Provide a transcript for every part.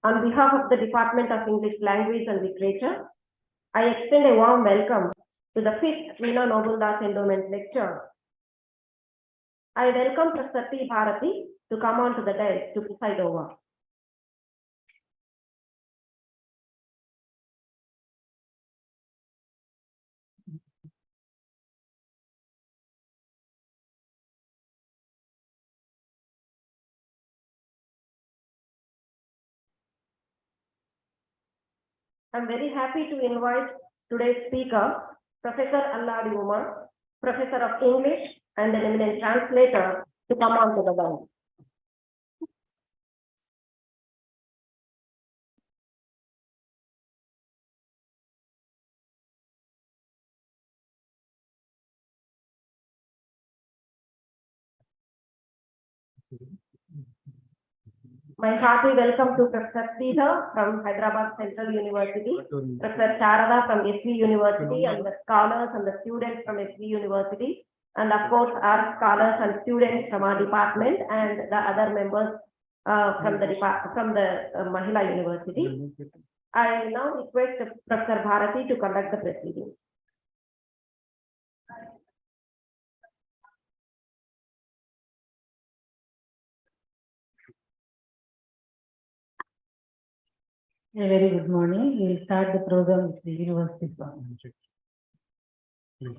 On behalf of the Department of English Language and Literature, I extend a warm welcome to the 5th Veena Nobel Endowment lecture. I welcome Professor P. Bharati to come on to the dais to preside over. I'm very happy to invite today's speaker, Professor Alladi, Professor of English and an eminent translator, to come on to the dais. My hearty welcome to Professor Veena from Hyderabad Central University, Professor Sharada from SV University, and the scholars and the students from SV University, and of course our scholars and students from our department and the other members from the Mahila University. I now request Professor Bharati to conduct the proceedings. A very good morning. We will start the program with the university song. Please.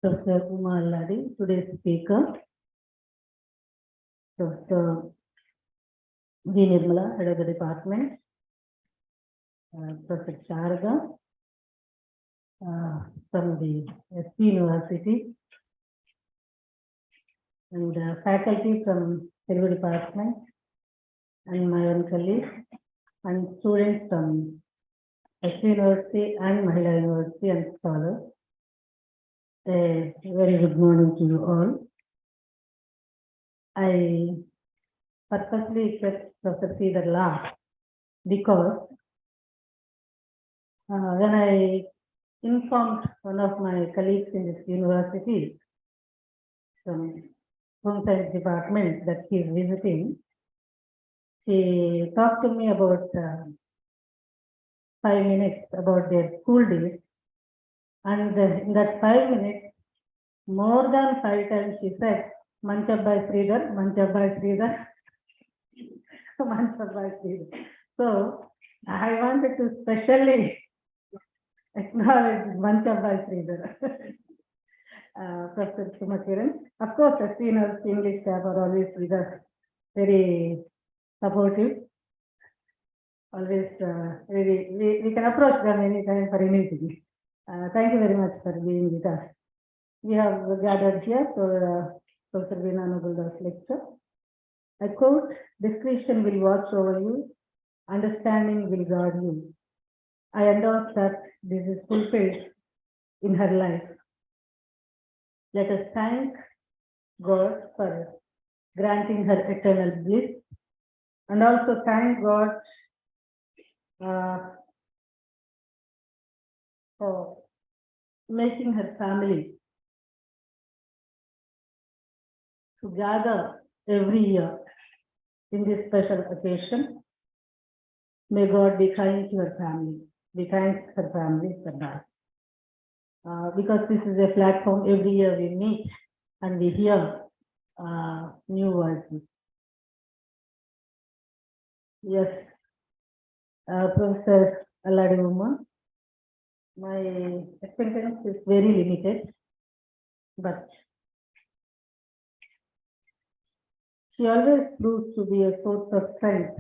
Professor Alladi, today's speaker, Professor Veena, head of the department, Professor Sharada from the SP University, and faculty from Telugu department, and my own colleagues, and students from SP University and Mahila University, and scholars. A very good morning to you all. I purposely kept Professor Sridhar last because when I informed one of my colleagues in this university from home science department that he is visiting, he talked to me about 5 minutes about their school days. And in that 5 minutes, more than 5 times she said, Manchabbai Sridhar, Manchabbai Sridhar, Manchabbai Sridhar. So I wanted to specially acknowledge Manchabbai Sridhar. Professor Sumakiran. Of course, as seen as English staff are always with us, very supportive. Always, we can approach them anytime for anything. Thank you very much for being with us. We have gathered here for Professor Veena Nobel's lecture. I quote, "Discretion will watch over you, understanding will guard you." I endorse that this is fulfilled in her life. Let us thank God for granting her eternal bliss, and also thank God for making her family to gather every year in this special occasion. May God be kind to her family. We thank her family for that. Because this is a platform, every year we meet and we hear new voices. Yes, Professor Alladi, my acquaintance is very limited, but she always proves to be a source of strength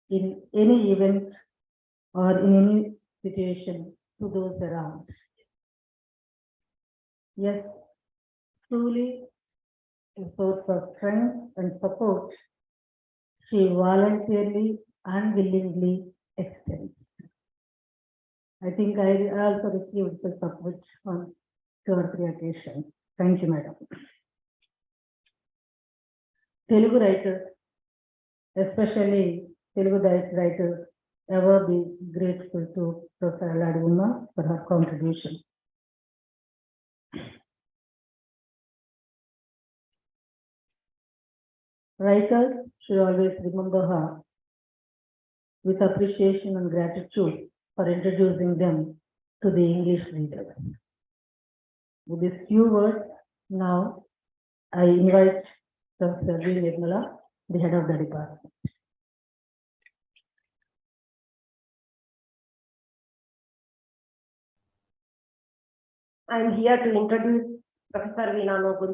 in any event or in any situation to those around. Yes, truly a source of strength and support she voluntarily and willingly extends. I think I also received the support on 2 or 3 occasions. Thank you, madam. Telugu writers, especially Telugu writers, ever be grateful to Professor Alladi for her contribution. Writers should always remember her with appreciation and gratitude for introducing them to the English readers. With these few words, now I invite Professor Veena, the head of the department. I am here to introduce Professor Veena Nobel,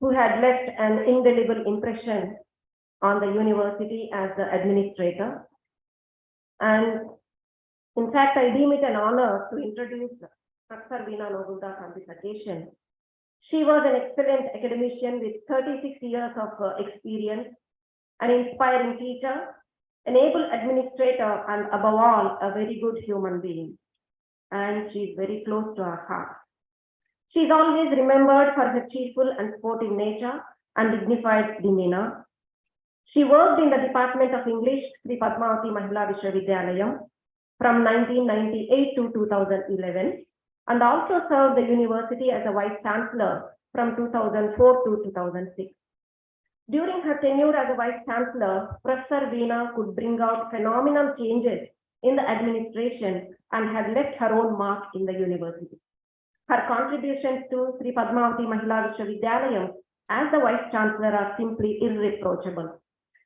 who had left an indelible impression on the university as the administrator. And in fact, I deem it an honor to introduce Professor Veena Nobel on this occasion. She was an excellent academician with 36 years of experience, an inspiring teacher, an able administrator, and above all, a very good human being. And she is very close to our heart. She is always remembered for her cheerful and sportive nature and dignified demeanor. She worked in the Department of English, Sri Padmavati Mahila Vishwavidyalayam from 1998 to 2011, and also served the university as a Vice Chancellor from 2004 to 2006. During her tenure as a Vice Chancellor, Professor Veena could bring out phenomenal changes in the administration and had left her own mark in the university. Her contributions to Sri Padmavati Mahila Vishwavidyalayam as the Vice Chancellor are simply irreproachable.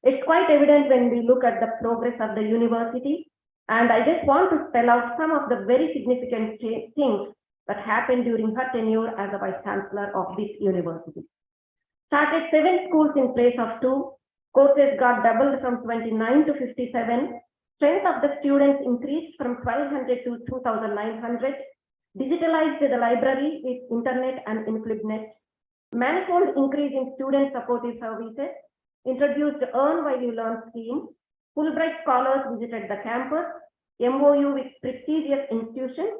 It's quite evident when we look at the progress of the university, and I just want to spell out some of the very significant things that happened during her tenure as the Vice Chancellor of this university. Started 7 schools in place of 2, courses got doubled from 29 to 57, strength of the students increased from 1200 to 2900, digitalized the library with internet and InflibNet, manifold increase in student supportive services, introduced Earn While You Learn scheme, Fulbright scholars visited the campus, MOU with prestigious institutions,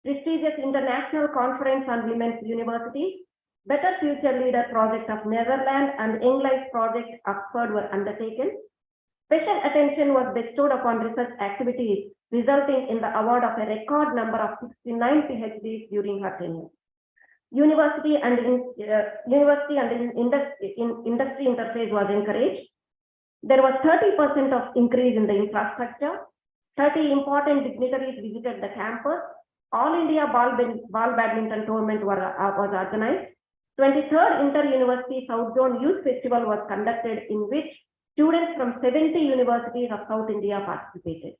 prestigious international conference on women's university, Better Future Leader project of Netherlands and Young Life project Oxford were undertaken. Special attention was bestowed upon research activities, resulting in the award of a record number of 69 PhDs during her tenure. University and industry interface was encouraged. There was 30% of increase in the infrastructure. 30 important dignitaries visited the campus. All India ball badminton tournament was organized. 23rd Inter-University South Zone Youth Festival was conducted, in which students from 70 universities of South India participated.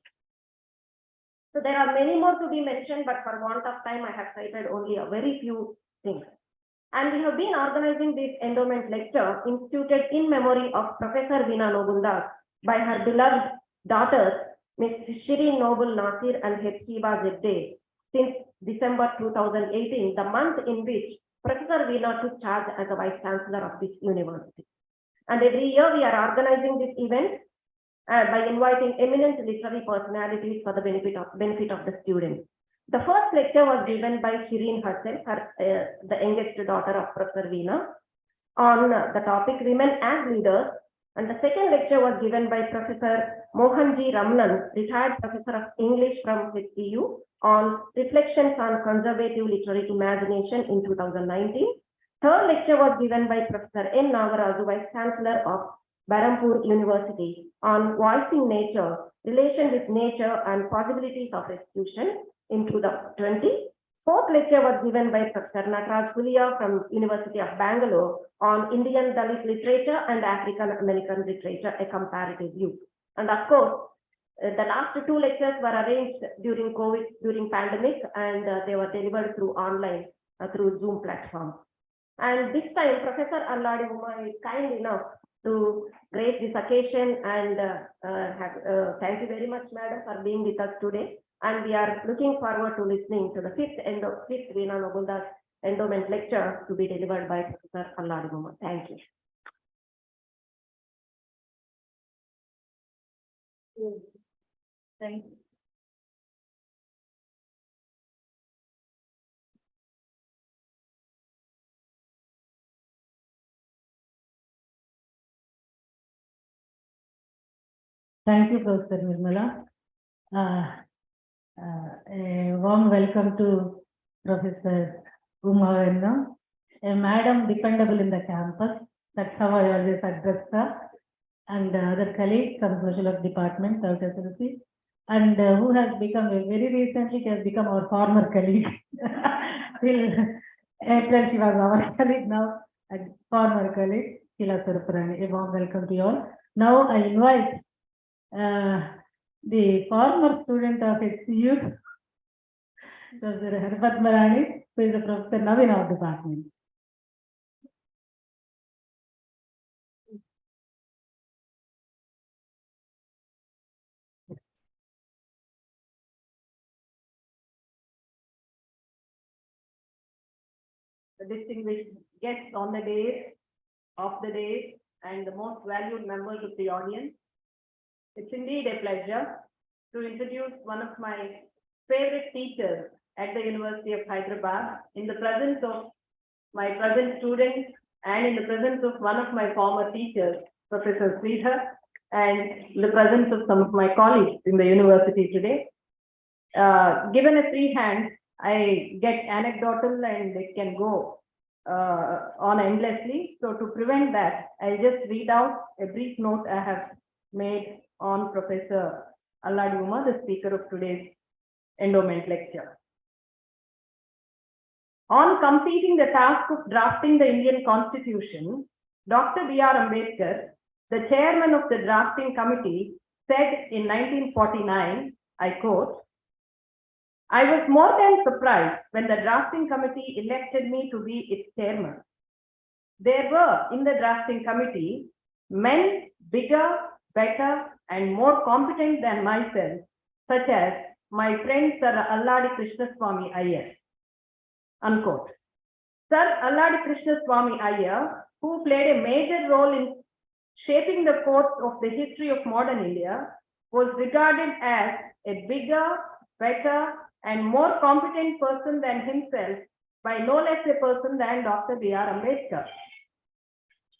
So there are many more to be mentioned, but for want of time, I have cited only a very few things. And we have been organizing this endowment lecture instituted in memory of Professor Veena by her beloved daughters, Ms. Shireen Noble Nasir and Hepkiba Zebde, since December 2018, the month in which Professor Veena took charge as a Vice Chancellor of this university. And every year we are organizing this event by inviting eminent literary personalities for the benefit of the students. The first lecture was given by Shireen herself, the youngest daughter of Professor Veena, on the topic Women as Leaders. And the second lecture was given by Professor Mohanji Ramlan, retired Professor of English from HCU, on Reflections on Conservative Literary Imagination in 2019. Third lecture was given by Professor N. Nagaraju, Vice Chancellor of Barampur University, on Voicing Nature, Relation with Nature and Possibilities of Restitution in 2020. Fourth lecture was given by Professor Nataraj Pulia from University of Bangalore on Indian Dalit literature and African American literature, a comparative view. And of course, the last two lectures were arranged during COVID, during pandemic, and they were delivered through online, through Zoom platform. And this time, Professor Alladi is kind enough to grace this occasion, and thank you very much, Madam, for being with us today. And we are looking forward to listening to the fifth Veena Nobel Endowment lecture to be delivered by Professor Alladi. Thank you. Thank you. Thank you, Professor Nirmala. A warm welcome to Professor Veena, a madam dependable in the campus. That's how I always address her, and other colleagues from social work department, and who has become very recently, has become our former colleague. Till April, she was our colleague, now a former colleague, Sheila Surparani. A warm welcome to you all. Now I invite the former student of HCU, Professor Harpat Marani, who is a professor now in our department. The distinguished guests on the day, of the day, and the most valued members of the audience, it's indeed a pleasure to introduce one of my favorite teachers at the University of Hyderabad in the presence of my present students and in the presence of one of my former teachers, Professor Sridhar, and in the presence of some of my colleagues in the university today. Given a free hand, I get anecdotal and it can go on endlessly. So to prevent that, I'll just read out a brief note I have made on Professor Alladi, the speaker of today's endowment lecture. On completing the task of drafting the Indian Constitution, Dr. B.R. Ambedkar, the chairman of the drafting committee, said in 1949, I quote, "I was more than surprised when the drafting committee elected me to be its chairman. There were in the drafting committee men bigger, better, and more competent than myself, such as my friend Sir Alladi Krishnaswamy Iyer." Unquote. Sir Alladi Krishnaswamy Iyer, who played a major role in shaping the course of the history of modern India, was regarded as a bigger, better, and more competent person than himself by no less a person than Dr. B.R. Ambedkar.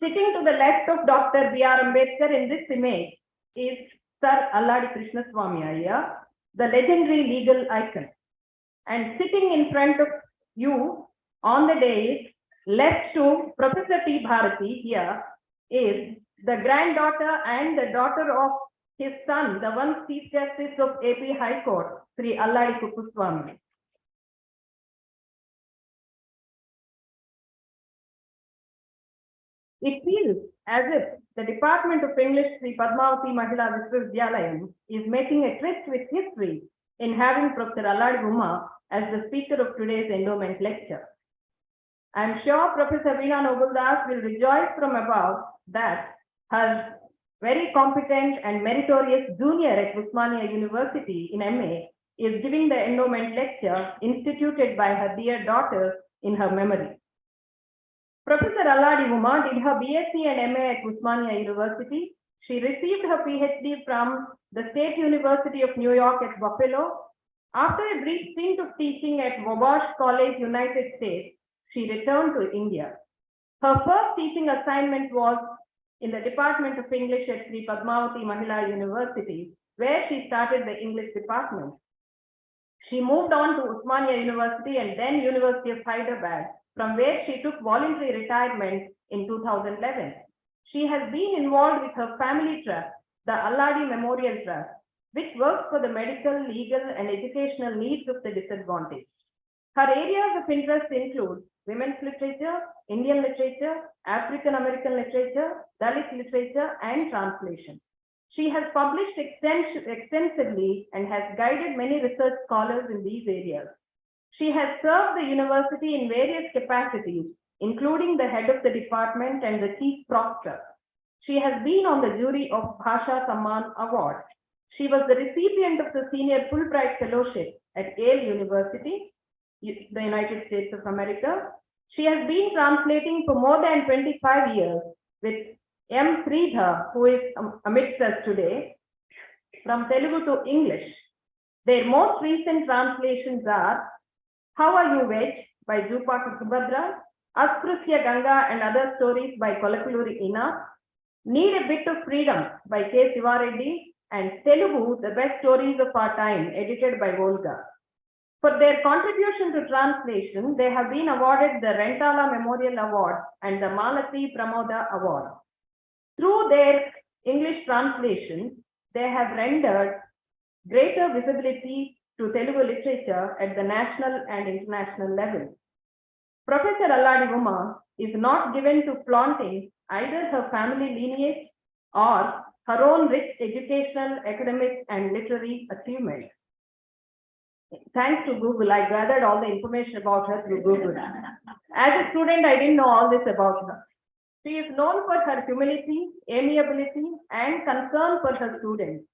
Sitting to the left of Dr. B.R. Ambedkar in this image is Sir Alladi Krishnaswamy Iyer, the legendary legal icon. And sitting in front of you on the dais, left to Professor T. Bharati here, is the granddaughter and the daughter of his son, the once Chief Justice of AP High Court, Sri Alladi Kuppuswamy. It feels as if the Department of English, Sri Padmavati Mahila Viswavidyalayam, is making a tryst with history in having Professor Alladi Uma as the speaker of today's endowment lecture. I am sure Professor Veena Nobel will rejoice from above that her very competent and meritorious junior at Usmania University in MA is giving the endowment lecture instituted by her dear daughter in her memory. Professor Alladi Uma did her BSc and MA at Usmania University. She received her PhD from the State University of New York at Buffalo. After a brief stint of teaching at Wabash College, United States, she returned to India. Her first teaching assignment was in the Department of English at Sri Padmavati Mahila University, where she started the English department. She moved on to Usmania University and then University of Hyderabad, from where she took voluntary retirement in 2011. She has been involved with her family trust, the Alladi Memorial Trust, which works for the medical, legal, and educational needs of the disadvantaged. Her areas of interest include women's literature, Indian literature, African American literature, Dalit literature, and translation. She has published extensively and has guided many research scholars in these areas. She has served the university in various capacities, including the head of the department and the chief Prof. She has been on the jury of Bhasha Samman Award. She was the recipient of the Senior Fulbright Fellowship at Yale University, the United States of America. She has been translating for more than 25 years with M. Sridhar, who is amidst us today, from Telugu to English. Their most recent translations are How Are You Veg by Jupaka Subhadra, Asprusya Ganga and Other Stories by Kolakuluri Ina, Need a Bit of Freedom by K. Sivareddy, and Telugu, The Best Stories of Our Time, edited by Volga. For their contribution to translation, they have been awarded the Rentala Memorial Award and the Malati Pramoda Award. Through their English translation, they have rendered greater visibility to Telugu literature at the national and international level. Professor Alladi Uma is not given to flaunting either her family lineage or her own rich educational, academic, and literary achievements. Thanks to Google, I gathered all the information about her through Google. As a student, I didn't know all this about her. She is known for her humility, amiability, and concern for her students.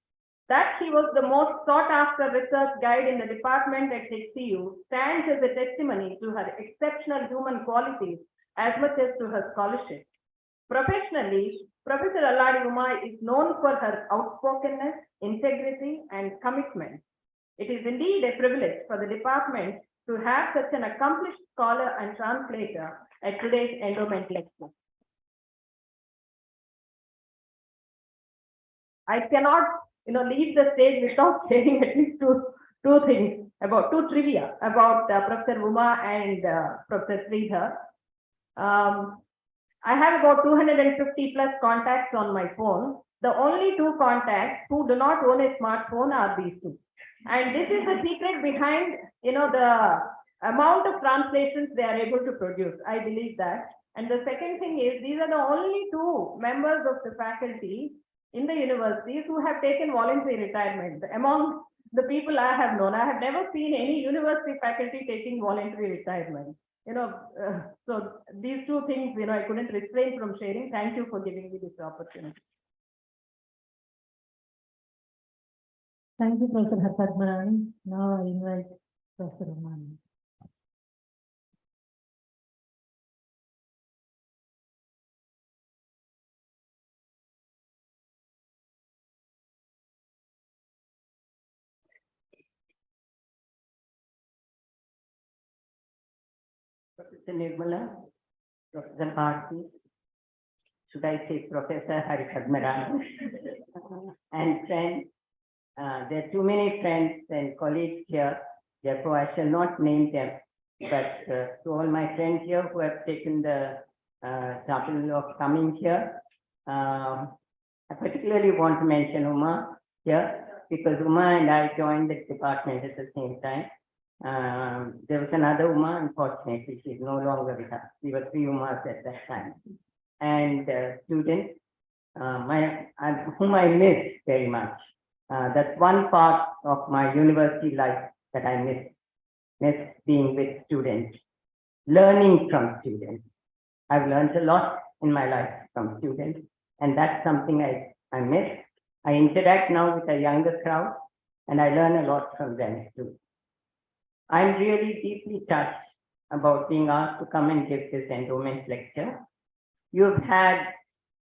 That she was the most sought-after research guide in the department at HCU stands as a testimony to her exceptional human qualities as much as to her scholarship. Professionally, Professor Alladi Uma is known for her outspokenness, integrity, and commitment. It is indeed a privilege for the department to have such an accomplished scholar and translator at today's endowment lecture. I cannot, leave the stage without saying at least two things about two trivia about Professor Uma and Professor Sridhar. I have about 250 plus contacts on my phone. The only two contacts who do not own a smartphone are these two. And this is the secret behind, the amount of translations they are able to produce. I believe that. And the second thing is, these are the only two members of the faculty in the universities who have taken voluntary retirement. Among the people I have known, I have never seen any university faculty taking voluntary retirement. So these two things, I couldn't refrain from sharing. Thank you for giving me this opportunity. Thank you, Professor Padmarani. Now I invite Professor Umani. Professor Nirmala, Professor Bharti, should I say Professor Hari Padmarani, and friends. There are too many friends and colleagues here, therefore I shall not name them. But to all my friends here who have taken the trouble of coming here, I particularly want to mention Uma here, because Uma and I joined the department at the same time. There was another Uma, unfortunately, she's no longer with us. We were three Umas at that time. and students, whom I miss very much. That's one part of my university life that I miss being with students, learning from students. I've learned a lot in my life from students, and that's something I miss. I interact now with a younger crowd, and I learn a lot from them too. I'm really deeply touched about being asked to come and give this endowment lecture. You've had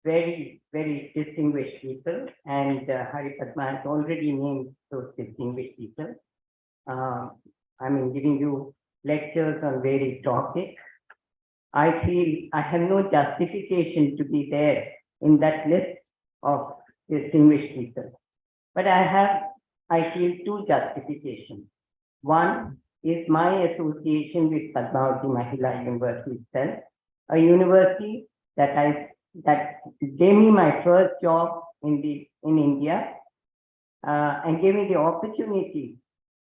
very, very distinguished people, and Hari Padma has already named those distinguished people. Giving you lectures on various topics. I feel I have no justification to be there in that list of distinguished people. But I feel two justifications. One is my association with Padmavati Mahila University itself, a university that gave me my first job in India and gave me the opportunity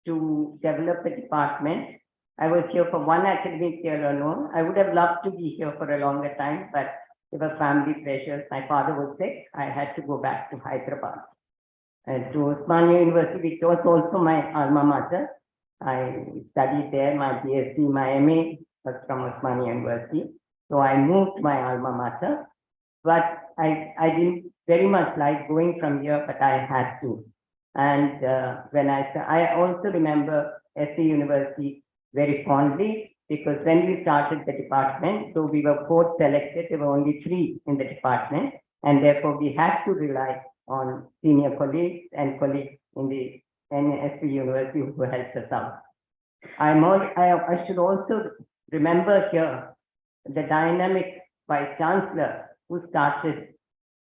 to develop a department. I was here for one academic year alone. I would have loved to be here for a longer time, but there were family pressures. My father was sick. I had to go back to Hyderabad and to Osmania University, which was also my alma mater. I studied there. My BSc, my MA was from Osmania University. So I moved my alma mater, but I didn't very much like going from here, but I had to. And when I also remember SC University very fondly, because when we started the department, so we were 4 selected, there were only 3 in the department, and therefore we had to rely on senior colleagues and colleagues in the SC University who helped us out. I should also remember here the dynamic vice chancellor who started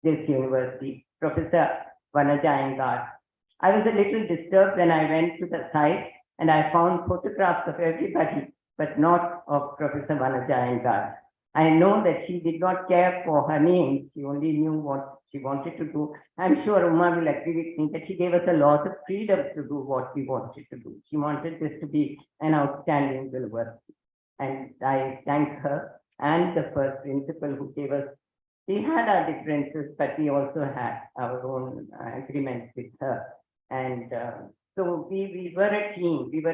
this university, Professor Vanaja Iyengar. I was a little disturbed when I went to the site and I found photographs of everybody, but not of Professor Vanaja Iyengar. I know that she did not care for her name. She only knew what she wanted to do. I'm sure Uma will agree with me that she gave us a lot of freedom to do what we wanted to do. She wanted this to be an outstanding university. And I thank her and the first principal who gave us, we had our differences, but we also had our own agreements with her. And so we were a team. We were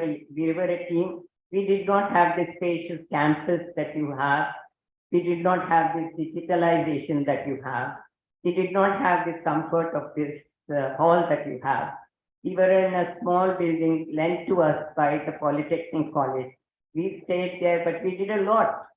a team. We did not have the spacious campus that you have. We did not have this digitalization that you have. We did not have this comfort of this hall that you have. We were in a small building lent to us by the Polytechnic College. We stayed there, but we did a lot.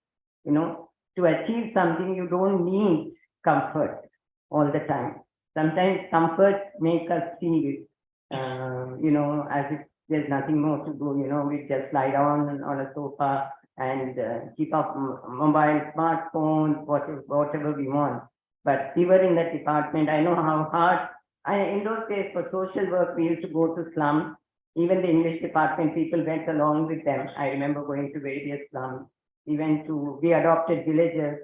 You know, to achieve something, you don't need comfort all the time. Sometimes comfort makes us feel, as if there's nothing more to do. We just lie down on a sofa and keep up mobile, smartphones, whatever we want. But we were in that department. I know how hard. In those days, for social work, we used to go to slums. Even the English department, people went along with them. I remember going to various slums. We adopted villages.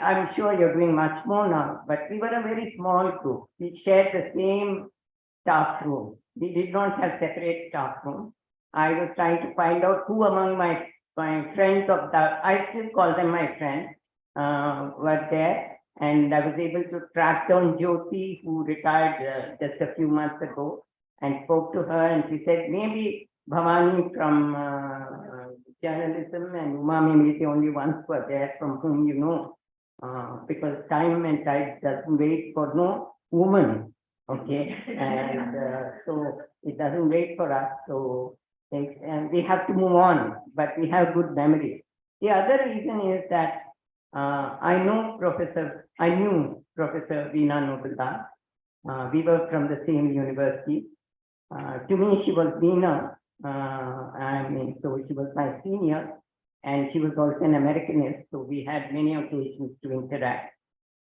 I'm sure you're doing much more now, but we were a very small group. We shared the same staff room. We did not have separate staff rooms. I was trying to find out who among my friends I still call them my friends, were there. And I was able to track down Jyoti, who retired just a few months ago, and spoke to her, and she said, maybe Bhavani from journalism and Uma may be the only ones who are there from whom you know, because time and tide doesn't wait for no woman, okay? And so it doesn't wait for us, so and we have to move on, but we have good memories. The other reason is that I knew Professor Veena Nobel. We were from the same university. To me, she was Veena. So she was my senior, and she was also an Americanist. So we had many occasions to interact.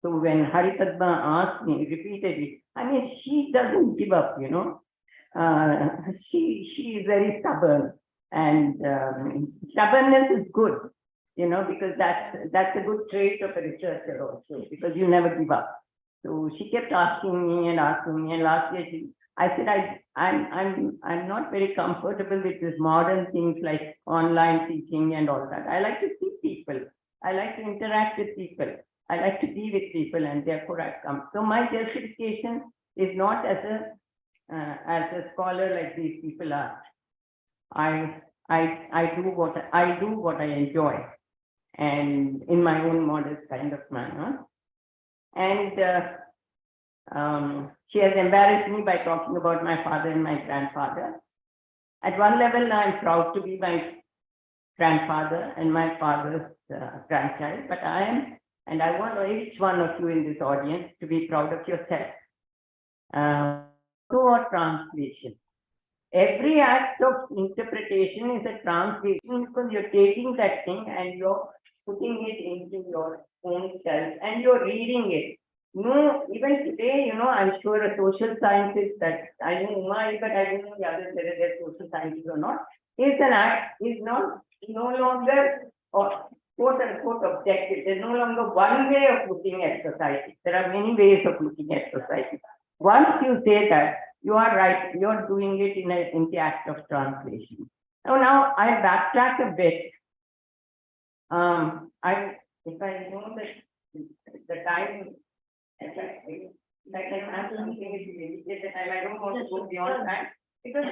So when Hari Padma asked me repeatedly, she doesn't give up, she is very stubborn, and stubbornness is good. Because that's a good trait of a researcher also, because you never give up. So she kept asking me, and last year I said, I'm not very comfortable with this modern things like online teaching and all that. I like to see people. I like to interact with people. I like to be with people, and therefore I come. So my justification is not as a scholar like these people are. I do what I enjoy, and in my own modest kind of manner. And she has embarrassed me by talking about my father and my grandfather. At one level, I'm proud to be my grandfather and my father's grandchild, but I am, and I want each one of you in this audience to be proud of yourself. So translation. Every act of interpretation is a translation because you're taking that thing and you're putting it into your own self and you're reading it. No, even today, I'm sure a social scientist that I know Uma, but I don't know the others whether they're social scientists or not, is no longer or quote unquote objective. There's no longer one way of looking at society. There are many ways of looking at society. Once you say that, you are right, you're doing it in the act of translation. Now I backtrack a bit. If I know that the time, I can have something immediate time. I don't want to go beyond that. Because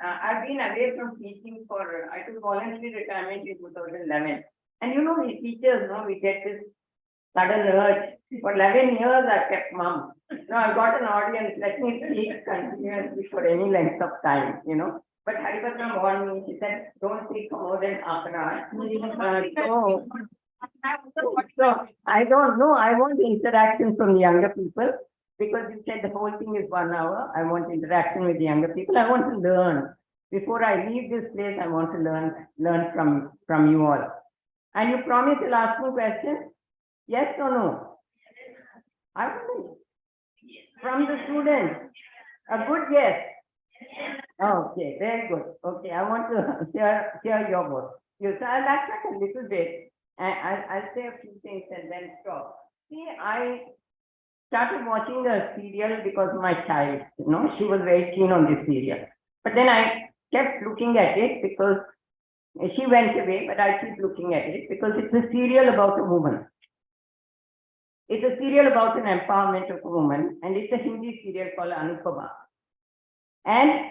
I've been away from teaching I took voluntary retirement in 2011. And we teachers, we get this sudden urge. For 11 years, I've kept mum. Now I've got an audience, let me speak continuously for any length of time, But Haripatna warned me, she said, don't speak for more than half an hour. So I don't know, I want interaction from the younger people, because you said the whole thing is 1 hour. I want interaction with the younger people. I want to learn. Before I leave this place, I want to learn from you all. And you promise you'll ask me questions? Yes or no? I will. From the students. A good yes. Okay, very good. Okay, I want to hear your voice. So I'll backtrack a little bit. And I'll say a few things and then stop. See, I started watching the serial because my child, she was very keen on this serial. But then I kept looking at it because she went away, but I keep looking at it because it's a serial about a woman. It's a serial about an empowerment of a woman, and it's a Hindi serial called Anupama. And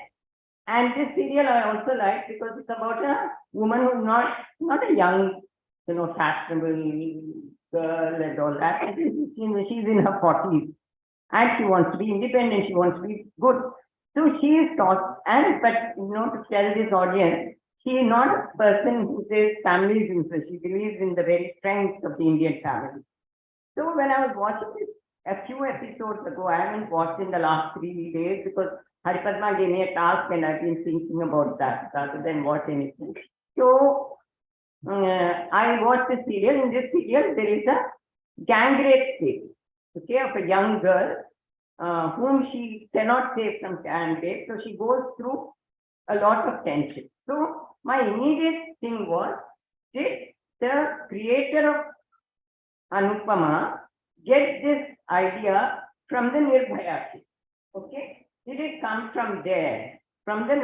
this serial I also like because it's about a woman who's not a young, fashionable girl and all that. She's in her 40s and she wants to be independent. She wants to be good. So she is taught, but to tell this audience, she is not a person who says family is interest. She believes in the very strength of the Indian family. So when I was watching this a few episodes ago, I haven't watched in the last 3 days because Haripadma gave me a task and I've been thinking about that rather than watch anything. So I watched the serial. In this serial, there is a gang rape case, of a young girl whom she cannot save from gang rape. So she goes through a lot of tension. So my immediate thing was, did the creator of Anupama get this idea from the Nirbhaya case? Okay, did it come from there? From the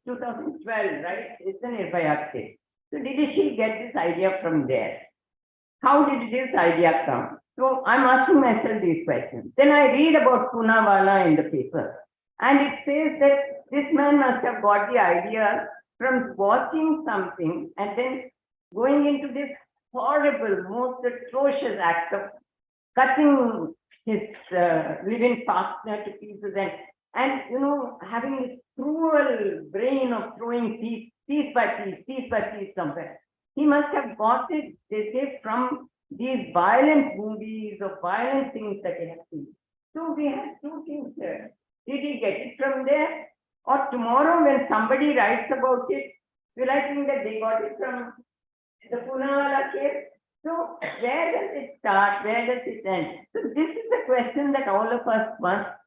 2012, right? It's the Nirbhaya case. So did she get this idea from there? How did this idea come? So I'm asking myself these questions. Then I read about Poonawalla in the paper. And it says that this man must have got the idea from watching something and then going into this horrible, most atrocious act of cutting his living partner to pieces and having this cruel brain of throwing piece by piece somewhere. He must have got it, they say, from these violent movies or violent things that he has seen. So we have two things there. Did he get it from there? Or tomorrow when somebody writes about it, will I think that they got it from the Poonawalla case? So where does it start? Where does it end? So this is the question that all of us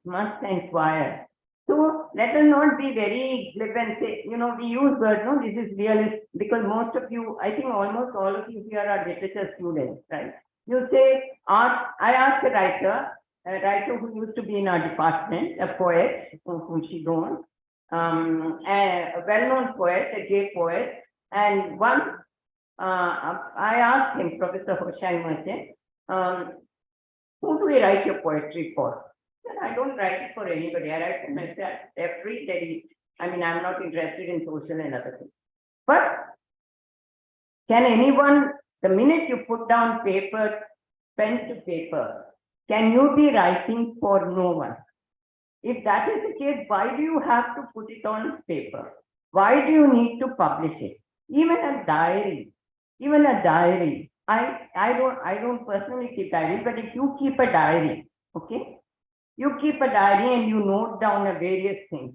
must inquire. So let us not be very glib and say, we use words, no, this is realist, because most of you, I think almost all of you here are literature students, right? You say, I asked a writer who used to be in our department, a poet, whom she knows, a well-known poet, a gay poet, and once I asked him, Professor Hoshang Merchant, who do we write your poetry for? Well, I don't write it for anybody. I write for myself every day. I mean, I'm not interested in social and other things. But can anyone, the minute you put down paper, pen to paper, can you be writing for no one? If that is the case, why do you have to put it on paper? Why do you need to publish it? Even a diary, I don't personally keep diary, but if you keep a diary, okay, you keep a diary and you note down a various things.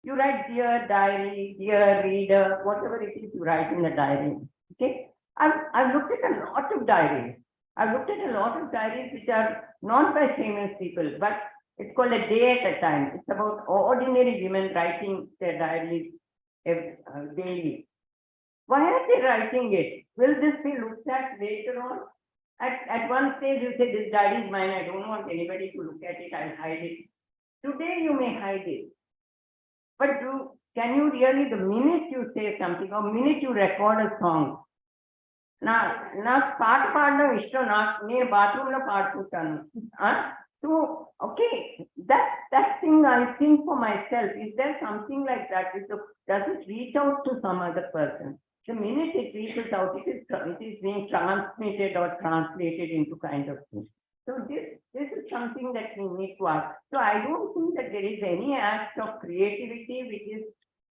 You write dear diary, dear reader, whatever it is you write in the diary. Okay. I've looked at a lot of diaries. I've looked at a lot of diaries which are not by famous people, but it's called a day at a time. It's about ordinary women writing their diaries daily. Why are they writing it? Will this be looked at later on? At one stage, you say, this diary is mine. I don't want anybody to look at it. I'll hide it. Today, you may hide it. But can you really, the minute you say something, or minute you record a song, పాట పాడడం ఇష్టం నేను bathroom లో పాడుకుంటాను. So, okay, that thing I think for myself, is there something like that? Does it reach out to some other person? The minute it reaches out, it is being transmitted or translated into kind of thing. So this is something that we need to ask. So I don't think that there is any act of creativity which is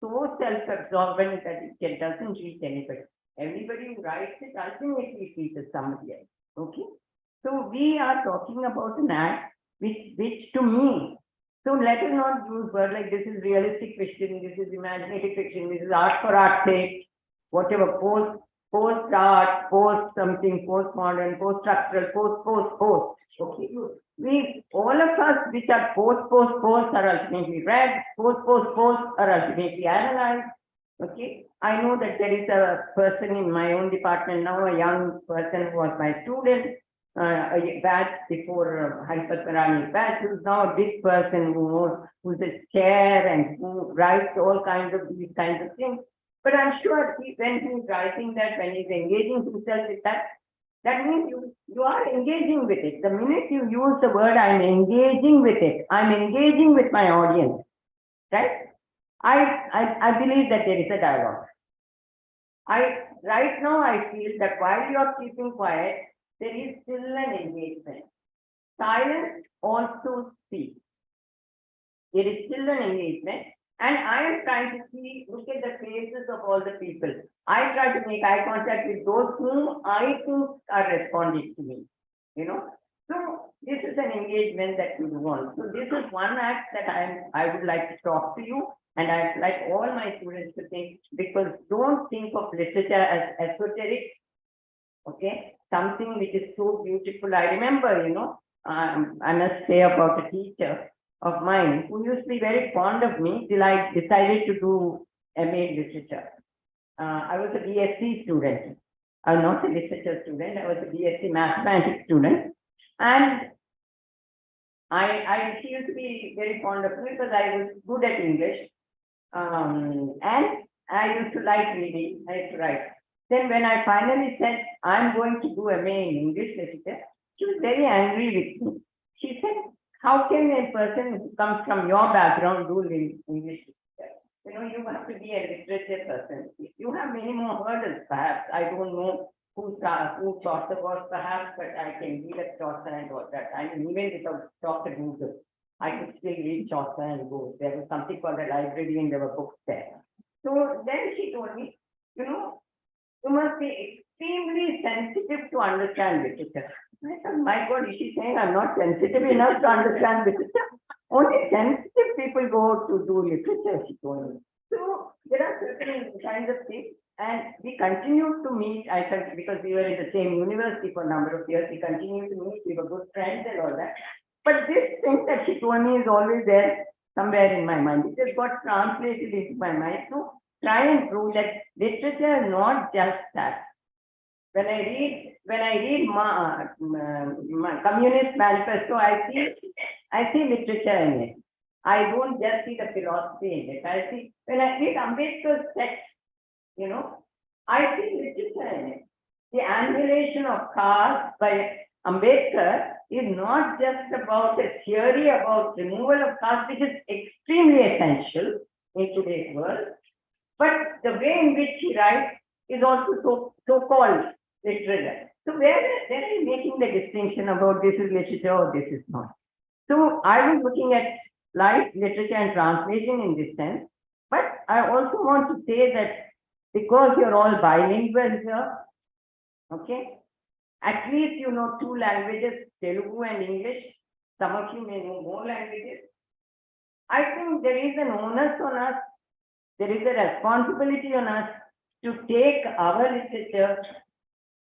so self-absorbent that it doesn't reach anybody. Everybody who writes it ultimately reaches somebody else. Okay. So we are talking about an act which to me, so let us not use words like this is realistic fiction, this is imaginative fiction, this is art for art's sake, whatever, post art, post something, postmodern, post structural, post. Okay. All of us which are post are ultimately read, post are ultimately analyzed. Okay. I know that there is a person in my own department now, a young person who was my student, a batch before Haripatmarani batch, who's now a big person who's a chair and who writes all kinds of these kinds of things. But I'm sure when he's writing that, when he's engaging himself with that, that means you are engaging with it. The minute you use the word, I'm engaging with it, I'm engaging with my audience, right? I believe that there is a dialogue. Right now I feel that while you are keeping quiet, there is still an engagement. Silence also speaks. There is still an engagement. And I am trying to look at the faces of all the people. I try to make eye contact with those whom I think are responding to me, you know. So this is an engagement that we want. So this is one act that I would like to talk to you, and I'd like all my students to think, because don't think of literature as esoteric, okay, something which is so beautiful. I remember, you know, I must say about a teacher of mine who used to be very fond of me till I decided to do MA in literature. I was a BSc student. I was not a literature student. I was a BSc mathematics student. And she used to be very fond of me because I was good at English. And I used to like reading, I used to write. Then when I finally said, I'm going to do MA in English literature, she was very angry with me. She said, how can a person who comes from your background do English literature? You know, you have to be a literature person. You have many more hurdles, perhaps. I don't know who Chaucer was, perhaps, but I can read a Chaucer and all that. I mean, even without Chaucer Google, I could still read Chaucer and go. There was something called a library and there were books there. So then she told me, you know, you must be extremely sensitive to understand literature. I thought, my God, is she saying I'm not sensitive enough to understand literature? Only sensitive people go to do literature, she told me. So there are certain kinds of things, and we continued to meet. I think because we were in the same university for a number of years, we continued to meet. We were good friends and all that. But this thing that she told me is always there somewhere in my mind. It just got translated into my mind. So try and prove that literature is not just that. When I read my Communist Manifesto, I see literature in it. I don't just see the philosophy in it. When I read Ambedkar's text, you know, I see literature in it. the annihilation of caste by Ambedkar is not just about a theory about removal of caste, which is extremely essential in today's world, but the way in which he writes is also so-called literature. So where are you making the distinction about this is literature or this is not? So I was looking at life, literature and translation in this sense, but I also want to say that because you're all bilingual here, okay, at least you know two languages, Telugu and English. Some of you may know more languages. I think there is an onus on us, there is a responsibility on us to take our literature.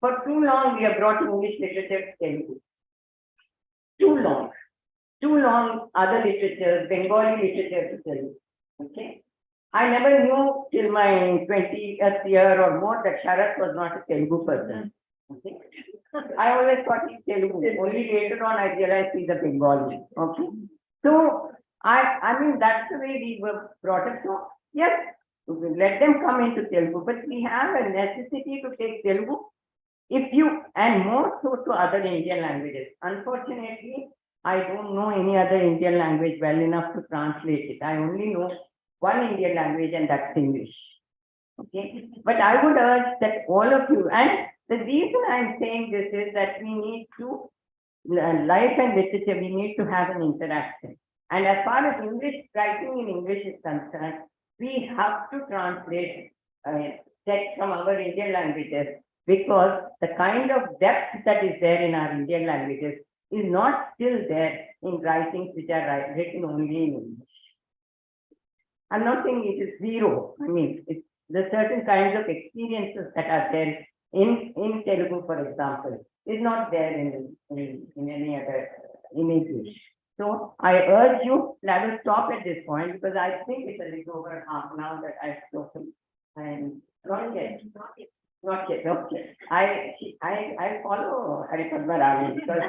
For too long, we have brought English literature to Telugu. Too long other literatures, Bengali literature to Telugu. Okay. I never knew till my 20th year or more that Sharat was not a Telugu person. Okay. I always thought he's Telugu. Only later on I realized he's a Bengali. Okay. So I mean that's the way we were brought up. So yes, let them come into Telugu, but we have a necessity to take Telugu. If you, and more so to other Indian languages. Unfortunately, I don't know any other Indian language well enough to translate it. I only know one Indian language, and that's English. Okay, but I would urge that all of you, and the reason I'm saying this is that we need to, life and literature, we need to have an interaction. And as far as English, writing in English is concerned, we have to translate text from our Indian languages, because the kind of depth that is there in our Indian languages is not still there in writings which are written only in English. I'm not saying it is zero. I mean, it's the certain kinds of experiences that are there in Telugu, for example, is not there in any other in English. So I urge you, I will stop at this point because I think it's a little over half an hour that I've spoken. And not yet. Okay. I follow Haripatma Rani because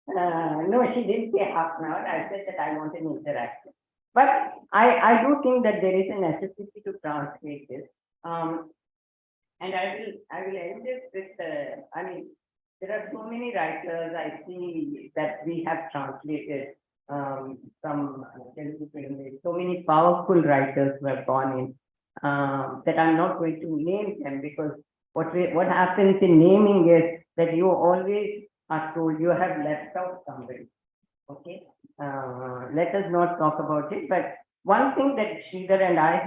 no, she didn't say half an hour. I said that I want an interaction. But I do think that there is a necessity to translate this. And I will end this with I mean, there are so many writers I see that we have translated from Telugu film. So many powerful writers who have gone in. That I'm not going to name them, because what happens in naming is that you always are told you have left out somebody. Okay, let us not talk about it. But one thing that Sridhar and I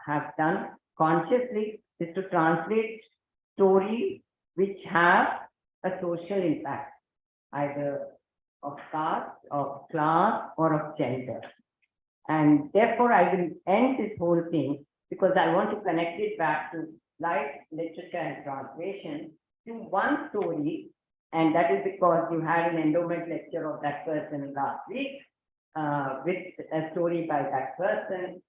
have done consciously is to translate stories which have a social impact, either of caste, of class, or of gender. And therefore, I will end this whole thing because I want to connect it back to life, literature, and translation to one story. And that is because you had an endowment lecture of that person last week with a story by that person,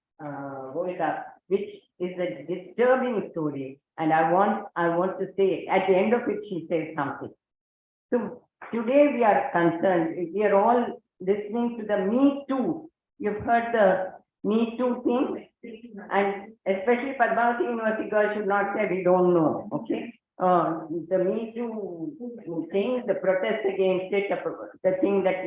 which is a disturbing story. And I want to say, at the end of it, she says something. So today we are concerned, we are all listening to the Me Too. You've heard the Me Too thing, and especially Padmavati University girls should not say we don't know, okay? The Me Too thing, the protest against it, the thing that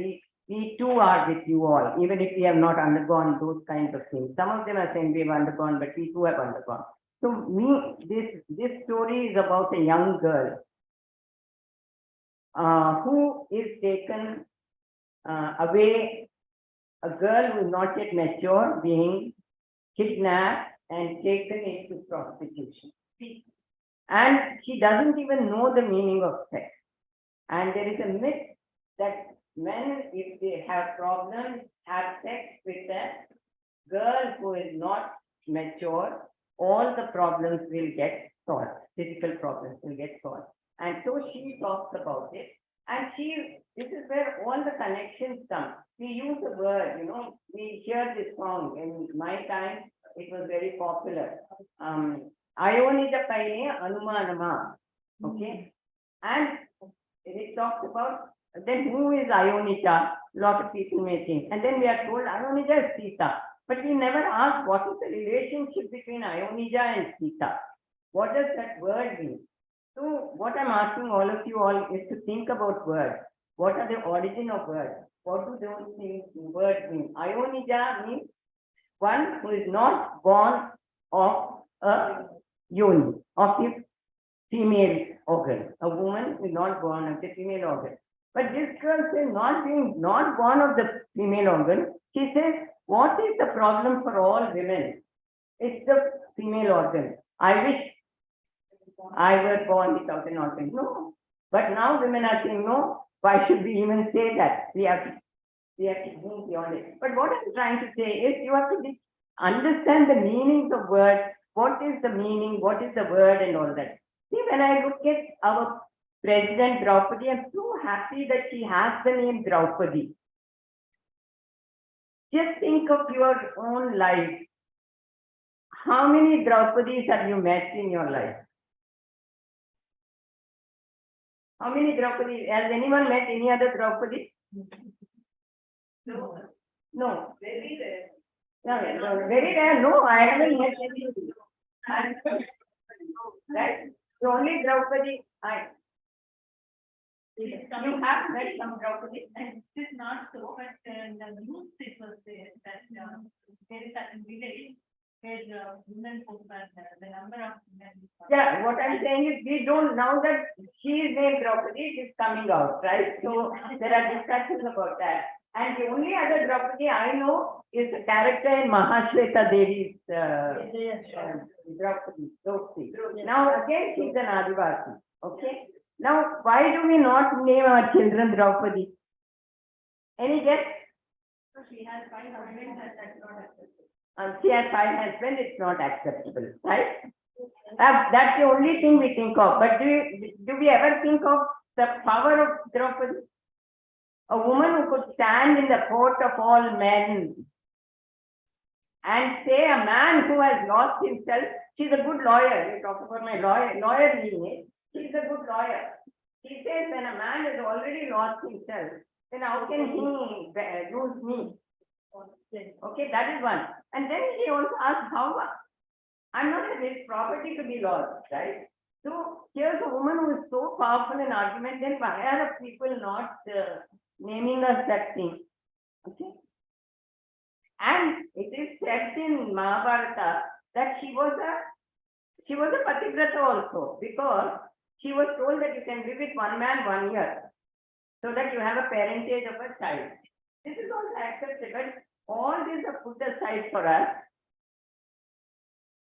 we too are with you all, even if we have not undergone those kinds of things. Some of them are saying we have undergone, but we too have undergone. So this story is about a young girl who is taken away, a girl who is not yet mature, being kidnapped and taken into prostitution. And she doesn't even know the meaning of sex. And there is a myth that men, if they have problems, have sex with a girl who is not mature, all the problems will get solved. Physical problems will get solved. And so she talks about it. And this is where all the connections come. We use the word, we hear this song. In my time, it was very popular. Ayonija paine anumanama. Okay. And it talks about, then who is Ayonija? A lot of people may think. And then we are told Ayonija is Sita. But we never ask what is the relationship between Ayonija and Sita. What does that word mean? So what I'm asking all of you all is to think about words. What are the origin of words? What do those things, words mean? Ionija means one who is not born of a yoni, of the female organ. A woman is not born of the female organ. But this girl says not born of the female organ. She says, what is the problem for all women? It's the female organ. I wish I were born without an organ. No. But now women are saying, no, why should we even say that? We have to move beyond it. But what I'm trying to say is you have to understand the meanings of words. What is the meaning? What is the word and all that? See, when I look at our President Draupadi, I'm so happy that she has the name Draupadi. Just think of your own life. How many Draupadis have you met in your life? How many Draupadi? Has anyone met any other Draupadi? No. No. Very rare. No, very rare. No, I haven't met anybody. Right? The only Draupadi you have met some Draupadi. And it is not so, but in the news it was there that there is a village where women put the number of women. Yeah, what I'm saying is we don't, now that she is named Draupadi, it is coming out, right? So there are discussions about that. And the only other Draupadi I know is the character in Mahashweta Devi's Draupadi. Now again, she's an Adivasi, okay? Now, why do we not name our children Draupadi? Any guess? So she has 5 husbands and that's not acceptable. She has 5 husbands, it's not acceptable, right? That's the only thing we think of. But do we ever think of the power of Draupadi? A woman who could stand in the court of all men and say a man who has lost himself, she's a good lawyer. You talk about my lawyer meaning. She's a good lawyer. She says when a man has already lost himself, then how can he use me? Okay, that is one. And then he also asks how I'm not a rich property to be lost, right? So here's a woman who is so powerful in argument, then why are people not naming us that thing? Okay. And it is said in Mahabharata that she was a pativrata also, because she was told that you can live with one man 1 year, so that you have a parentage of a child. This is also accepted, but all these are put aside for us.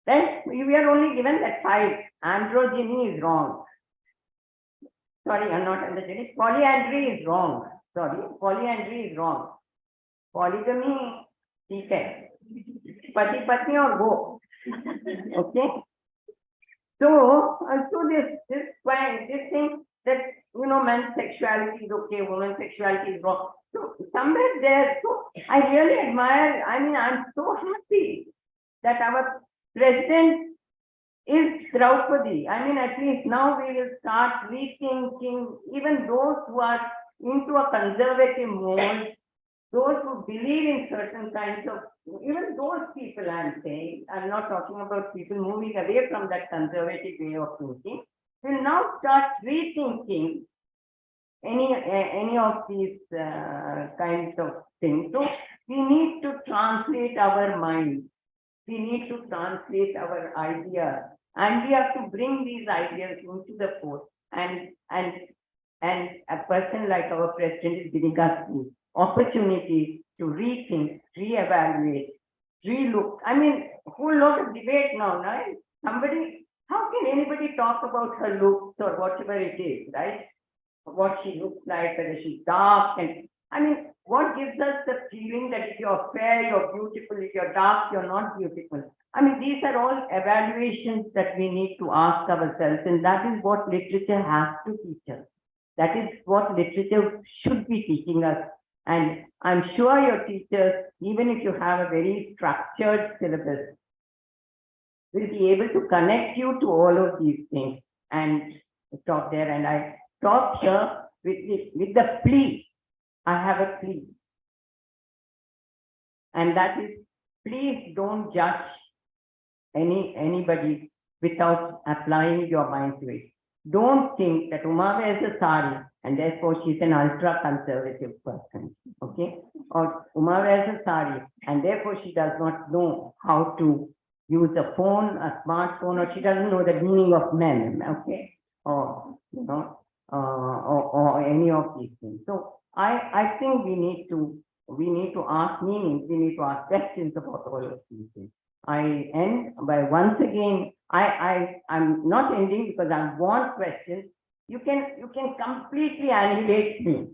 Then we are only given that 5. Androgyny is wrong. Sorry, I'm not androgyny. Polyandry is wrong. Sorry, polyandry is wrong. Polygamy, ठीक है. पति पत्नी और वो. Okay. So this thing that men's sexuality is okay, women's sexuality is wrong. So somewhere there, so I really admire. I mean, I'm so happy that our president is Draupadi. I mean, at least now we will start rethinking even those who are into a conservative mode, those who believe in certain kinds of, even those people I'm saying, I'm not talking about people moving away from that conservative way of thinking, will now start rethinking any of these kinds of things. So we need to translate our mind. We need to translate our ideas, and we have to bring these ideas into the fore. And a person like our president is giving us the opportunity to rethink, reevaluate, relook. I mean, whole lot of debate now, right? How can anybody talk about her looks or whatever it is, right? What she looks like, whether she's dark, and I mean, what gives us the feeling that if you're fair, you're beautiful, if you're dark, you're not beautiful? I mean, these are all evaluations that we need to ask ourselves, and that is what literature has to teach us. That is what literature should be teaching us. And I'm sure your teachers, even if you have a very structured syllabus, will be able to connect you to all of these things and stop there. And I stop here with the plea. I have a plea. And that is, please don't judge anybody without applying your mind to it. don't think that Uma wears a sari and therefore she's an ultra conservative person. Okay? Or Uma wears a sari and therefore she does not know how to use a phone, a smartphone, or she doesn't know the meaning of men. Okay? Or, you know, or any of these things. So I think we need to ask meanings, we need to ask questions about all of these things. I end by once again, I'm not ending because I want questions. You can completely annihilate me.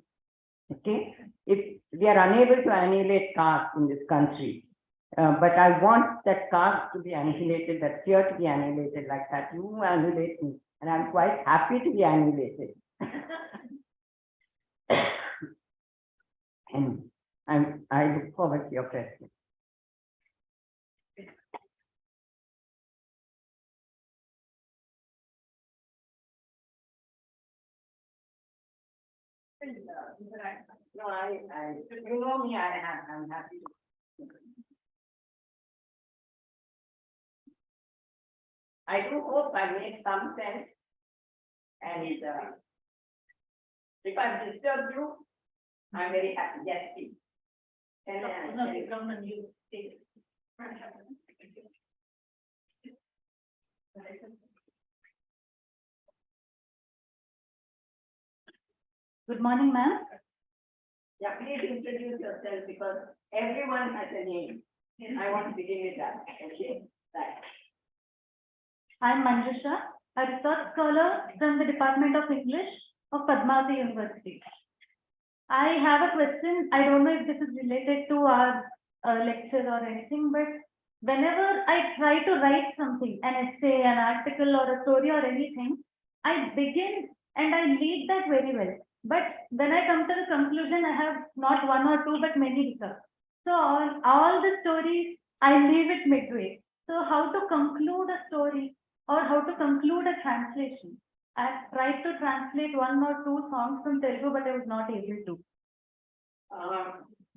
Okay? If we are unable to annihilate caste in this country, but I want that caste to be annihilated, that fear to be annihilated like that. You annihilate me, and I'm quite happy to be annihilated. And I look forward to your questions. No, you know me, I'm happy to. I do hope I made some sense. And if I disturbed you, I'm very happy. Yes, please. And Good morning, ma'am. yeah, please introduce yourself because everyone has a name. I want to begin with that. Okay. Right. I'm Manjusha, a research scholar from the Department of English of Padmavati University. I have a question. I don't know if this is related to our lecture or anything, but whenever I try to write something, an essay, an article or a story or anything, I begin and I lead that very well. But when I come to the conclusion, I have not one or two, but many hiccups. So all the stories, I leave it midway. So how to conclude a story or how to conclude a translation? I've tried to translate one or two songs from Telugu, but I was not able to.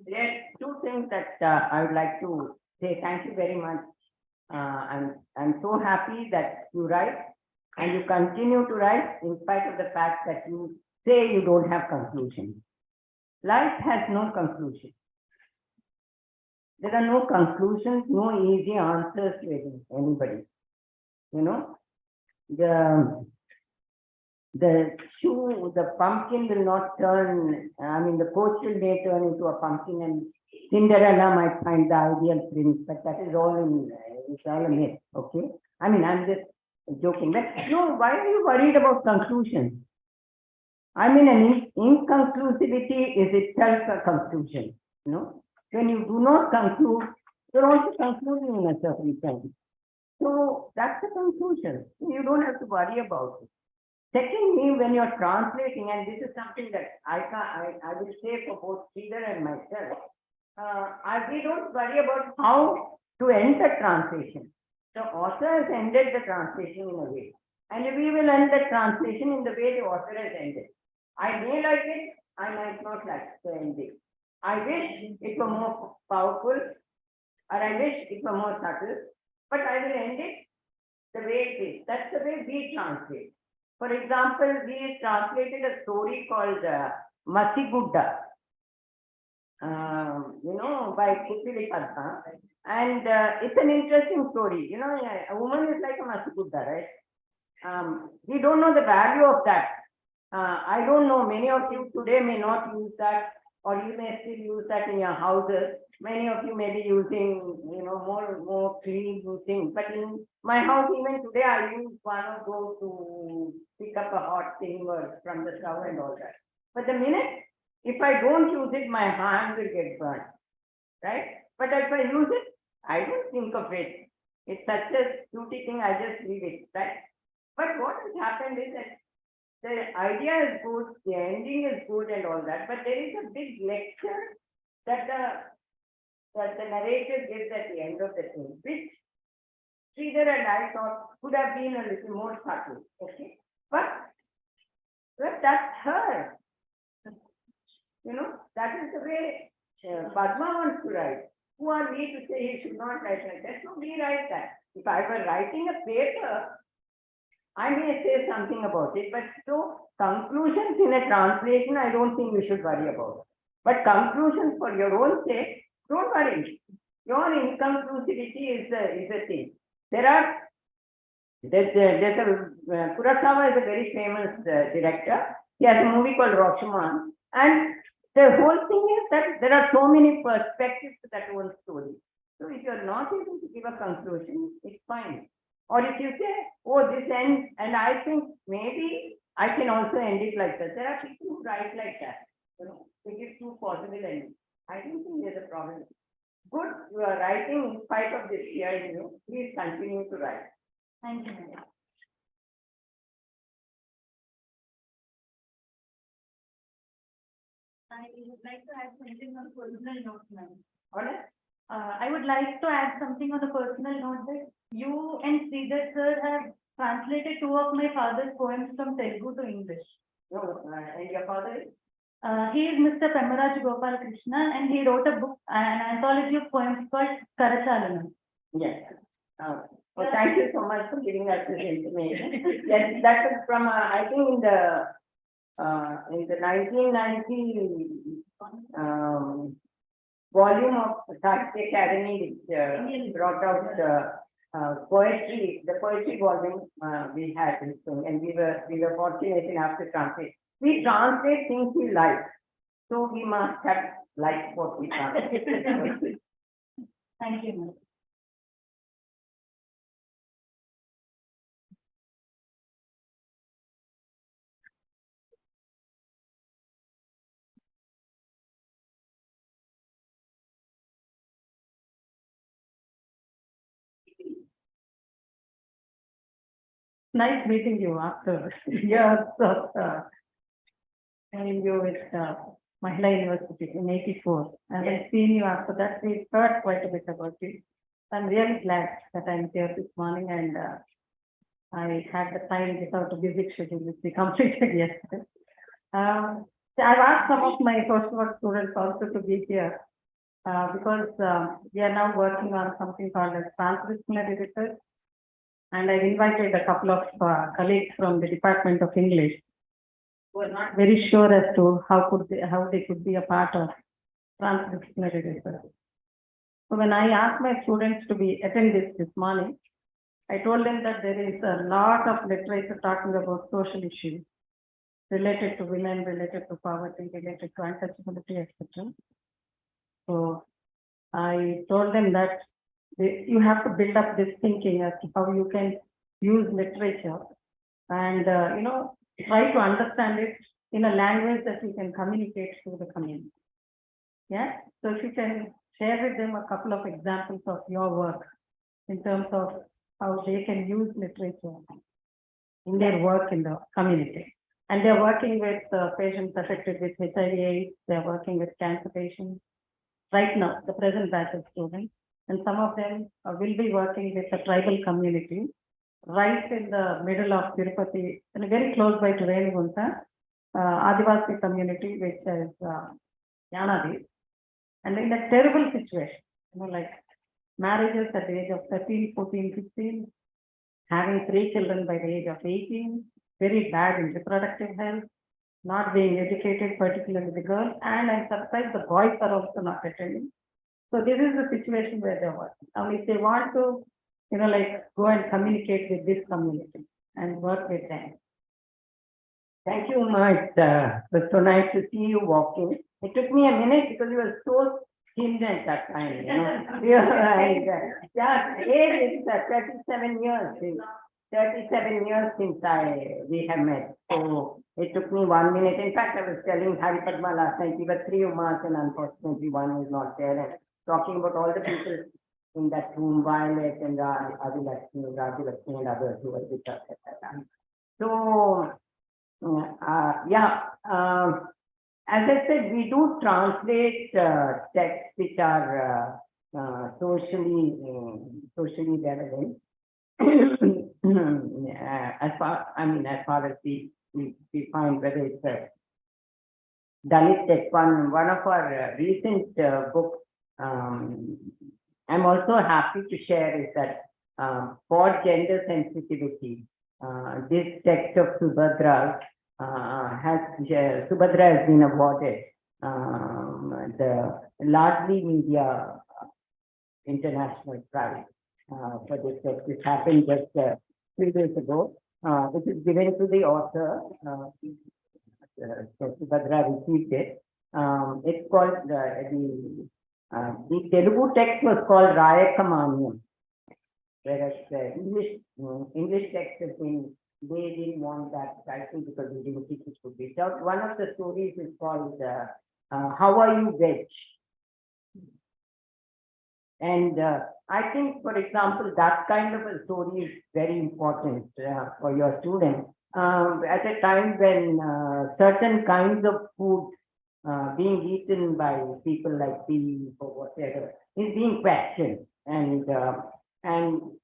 There are two things that I would like to say. Thank you very much. I'm so happy that you write and you continue to write in spite of the fact that you say you don't have conclusions. Life has no conclusion. There are no conclusions, no easy answers to anybody. You know, the pumpkin will not turn, I mean, the coach may turn into a pumpkin and Cinderella might find the ideal prince, but that is all it's all a myth, okay? I mean, I'm just joking, but no, why are you worried about conclusions? I mean, an inconclusivity is itself a conclusion, you know? When you do not conclude, you're also concluding in a certain sense. So that's the conclusion. You don't have to worry about it. Secondly, when you're translating, and this is something that I will say for both Sridhar and myself, we don't worry about how to end the translation. The author has ended the translation in a way, and we will end the translation in the way the author has ended. I may like it, I might not like the ending. I wish it were more powerful, or I wish it were more subtle, but I will end it the way it is. That's the way we translate. For example, we translated a story called Masigudda, you know, by Kutili Padma. And it's an interesting story. You know, a woman is like a Masigudda, right? We don't know the value of that. I don't know, many of you today may not use that, or you may still use that in your houses. Many of you may be using, you know, more clean things. But in my house, even today, I use one of those to pick up a hot thing or from the stove and all that. But the minute, if I don't use it, my hand will get burned, right? But if I use it, I don't think of it. It's such a beauty thing, I just leave it, right? But what has happened is that the idea is good, the ending is good and all that, but there is a big lecture that the narrator gives at the end of the thing, which Sridhar and I thought could have been a little more subtle, okay? But that's her. You know, that is the way Padma wants to write. Who are we to say he should not write like that? So we write that. If I were writing a paper, I may say something about it, but so conclusions in a translation, I don't think we should worry about. But conclusions for your own sake, don't worry. Your inconclusivity is a thing. There's a Kurosawa is a very famous director. He has a movie called Rashomon, and the whole thing is that there are so many perspectives to that one story. So if you're not able to give a conclusion, it's fine. Or if you say, oh, this ends, and I think maybe I can also end it like that. There are people who write like that. You know, they give two possible endings. I don't think there's a problem. Good, you are writing in spite of this fear in you. Please continue to write. Thank you. I would like to add something on personal note, ma'am. Honest? I would like to add something on a personal note that you and Sridhar sir have translated two of my father's poems from Telugu to English. No, and your father is? He is Mr. Pemaraj Gopal Krishna, and he wrote a book, an anthology of poems called Karachalanam. Yes. Well, thank you so much for giving us this information. Yes, that is from, I think in the 1990 volume of Sahitya Academy, which brought out poetry, the poetry volume we had this thing, and we were fortunate enough to translate. We translate things we like, so we must have liked what we translate. Thank you, ma'am. Nice meeting you after years of knowing you with Mahila University in '84. And I've seen you after that. We heard quite a bit about you. I'm really glad that I'm here this morning, and I had the time without a busy schedule, which we completed yesterday. I've asked some of my coursework students also to be here because we are now working on something called as transdisciplinary research. And I invited a couple of colleagues from the Department of English who were not very sure as to how they could be a part of transdisciplinary research. So when I asked my students to attend this morning, I told them that there is a lot of literature talking about social issues related to women, related to poverty, related to untouchability, etc. So I told them that you have to build up this thinking as to how you can use literature and try to understand it in a language that you can communicate to the community. Yeah, so if you can share with them a couple of examples of your work in terms of how they can use literature in their work in the community. And they're working with patients affected with HIV/AIDS, they're working with cancer patients right now, the present batch of students. And some of them will be working with the tribal community right in the middle of Tirupati, and very close by to Renugunta, Adivasi community, which is Alladi. And in a terrible situation, like marriages at the age of 13, 14, 15, having 3 children by the age of 18, very bad in reproductive health, not being educated, particularly the girls, and I'm surprised the boys are also not attending. So this is the situation where they're working. Now, if they want to, go and communicate with this community and work with them. Thank you much. It was so nice to see you walking. It took me a minute because you were so skinned at that time. Yeah, age is 37 years. 37 years since we have met. So it took me 1 minute. In fact, I was telling Hari Padma last night, we were 3 Umas and unfortunately one is not there. And talking about all the people in that room, Violet and Adilakshmi and others who were with us at that time. So, as I said, we do translate texts which are socially relevant. As far as we find whether it's a Dalit text, one of our recent books. I'm also happy to share is that for gender sensitivity, this text of Subhadra Subhadra has been awarded the Alladi Media International Prize for this text. This happened just 3 days ago. It is given to the author. So Subhadra received it. It's called the Telugu text was called Rayakamanyam, whereas the English text has been, they didn't want that title because they didn't think it could be out. One of the stories is called How Are You Veg? And I think, for example, that kind of a story is very important for your students. At a time when certain kinds of food being eaten by people like beef or whatever is being questioned, and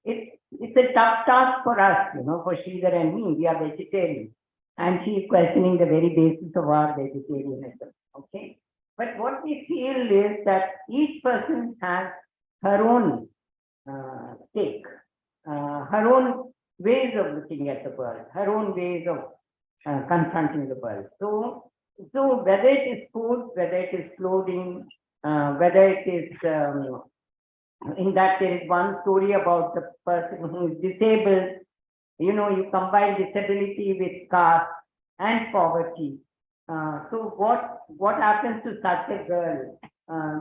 it's a tough task for us, for Sridhar and me. We are vegetarians, and she is questioning the very basis of our vegetarianism. Okay, but what we feel is that each person has her own take, her own ways of looking at the world, her own ways of confronting the world. So whether it is food, whether it is clothing, whether it is, in that there is one story about the person who is disabled, you combine disability with caste and poverty. So what happens to such a girl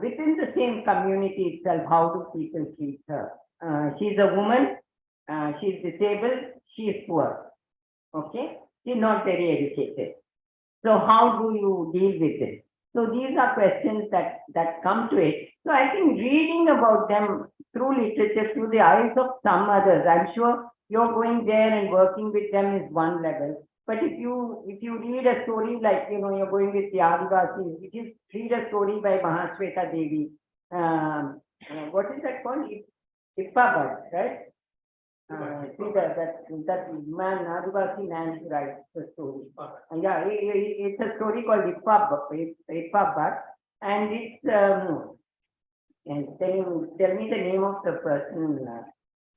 within the same community itself? How do people treat her? She's a woman, she's disabled, she's poor. Okay, she's not very educated. So how do you deal with it? So these are questions that come to it. So I think reading about them through literature, through the eyes of some others, I'm sure you're going there and working with them is one level. But if you read a story like, you're going with the Adivasis, if you read a story by Mahashweta Devi, what is that called? Ippa, right? See that man, Adivasi man who writes the story. Yeah, it's a story called Ippa, and it's and tell me the name of the person.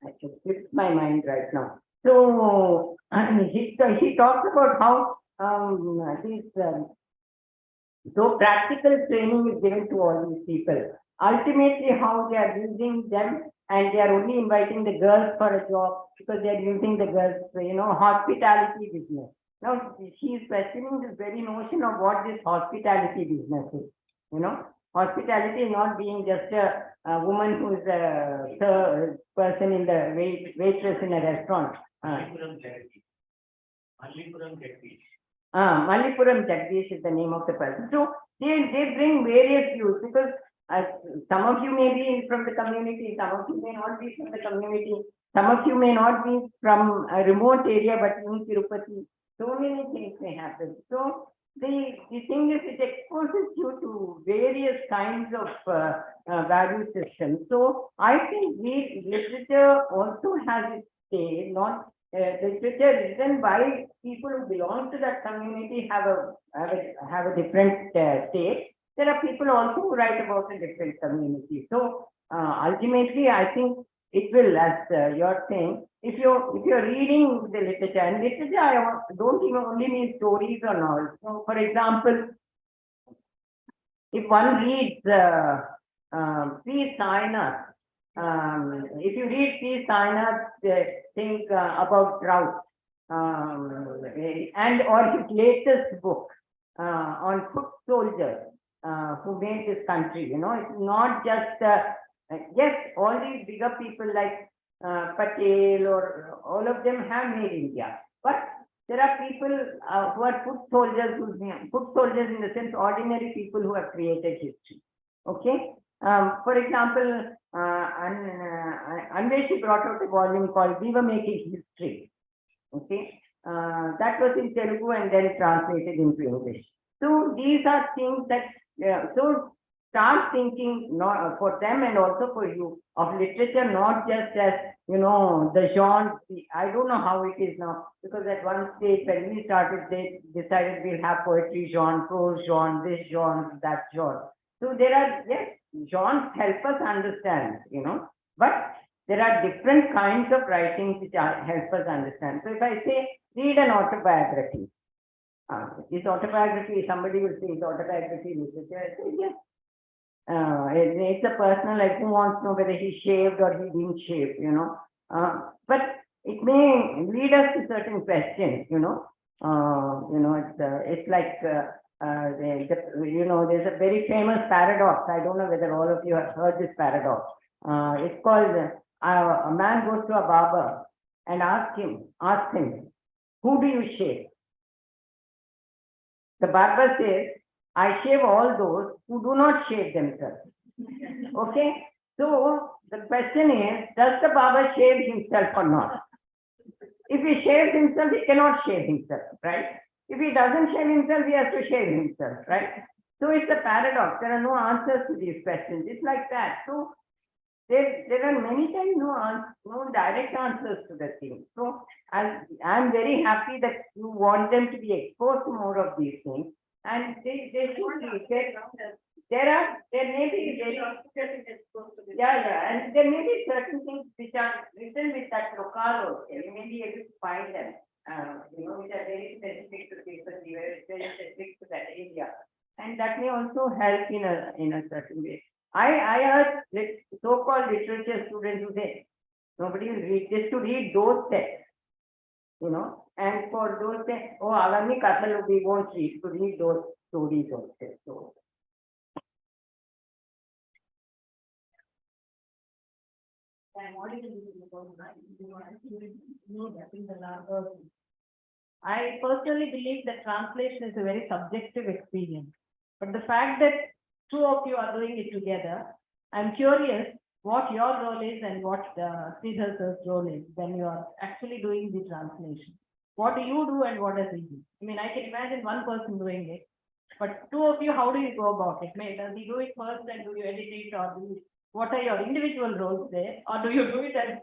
I can slip my mind right now. So he talks about how so practical training is given to all these people. Ultimately, how they are using them, and they are only inviting the girls for a job because they are using the girls, hospitality business. Now, she is questioning this very notion of what this hospitality business is. Hospitality is not being just a woman who is a person in the waitress in a restaurant. Mallipuram Jagdish is the name of the person. So they bring various views because some of you may be from the community, some of you may not be from the community, some of you may not be from a remote area, but in Tirupati. So many things may happen. So the thing is, it exposes you to various kinds of value systems. So I think literature also has its say, not literature written by people who belong to that community have a different take. There are people also who write about a different community. So ultimately, I think it will, as you're saying, if you're reading the literature, and literature, I don't even only mean stories or novels. So, for example, if one reads P. Sainath, if you read P. Sainath's think about drought, and or his latest book on foot soldiers who made this country, it's not just yes, all these bigger people like Patel or all of them have made India, but there are people who are foot soldiers in the sense ordinary people who have created history. Okay, for example, Anveshi brought out a volume called We Were Making History. Okay, that was in Telugu and then translated into English. So these are things that so start thinking, not for them and also for you, of literature not just as the genre. I don't know how it is now, because at one stage when we started, they decided we'll have poetry genre, prose genre, this genre, that genre. So there are, yes, genres help us understand, but there are different kinds of writings which help us understand. So if I say, read an autobiography, is autobiography, somebody will say, is autobiography literature? I say, yes. It's a personal, like who wants to know whether he shaved or he didn't shave, you know. But it may lead us to certain questions, you know. It's like, you know, there's a very famous paradox. I don't know whether all of you have heard this paradox. It's called, a man goes to a barber and asks him, who do you shave? The barber says, I shave all those who do not shave themselves. Okay? So the question is, does the barber shave himself or not? If he shaves himself, he cannot shave himself, right? If he doesn't shave himself, he has to shave himself, right? So it's a paradox. There are no answers to these questions. It's like that. So there are many times no direct answers to the thing. So I'm very happy that you want them to be exposed to more of these things. And they should be. There may be very, and there may be certain things which are written with that locale. You may be able to find them, you know, which are very specific to people, very specific to that area, and that may also help in a certain way. I heard so-called literature students who say nobody will read this, to read those texts, you know, and for those texts, oh, Avani Kathalu, we won't read, to read those stories also. So. I personally believe that translation is a very subjective experience. But the fact that two of you are doing it together, I'm curious what your role is and what Sridhar's role is when you are actually doing the translation. What do you do and what does he do? I mean, I can imagine one person doing it, but two of you, how do you go about it? Does he do it first and do you edit it, or what are your individual roles there, or do you do it as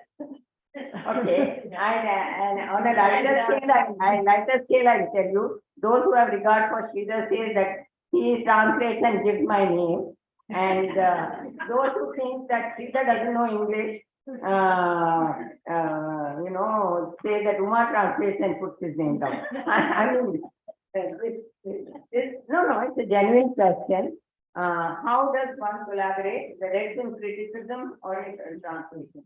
Okay, and on a lighter scale, I will tell you, those who have regard for Sridhar say that he translates and gives my name, and those who think that Sridhar doesn't know English, you know, say that Uma translates and puts his name down. I mean, it's a genuine question. How does one collaborate, whether it's in criticism or in translation?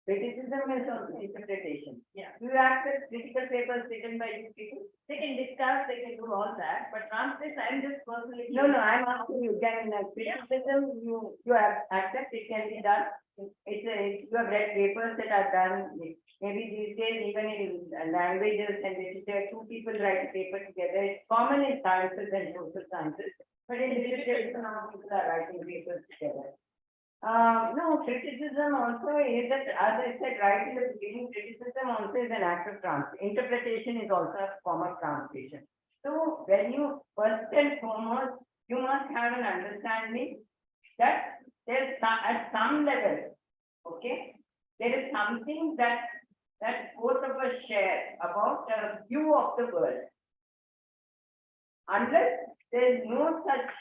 Criticism is also interpretation. Yeah. Do you accept critical papers written by these people? They can discuss, they can do all that, but translation, I'm just personally. No, I'm asking you, can criticism, you have accept, it can be done. You have read papers that are done, maybe these days, even in languages and literature, two people write a paper together. It's common in sciences and social sciences, but in literature, now people are writing papers together. No, criticism also is that, as I said right in the beginning, criticism also is an act of translation. Interpretation is also a form of translation. So when you first and foremost, you must have an understanding that there's at some level, okay, there is something that both of us share about a view of the world. Unless there is no such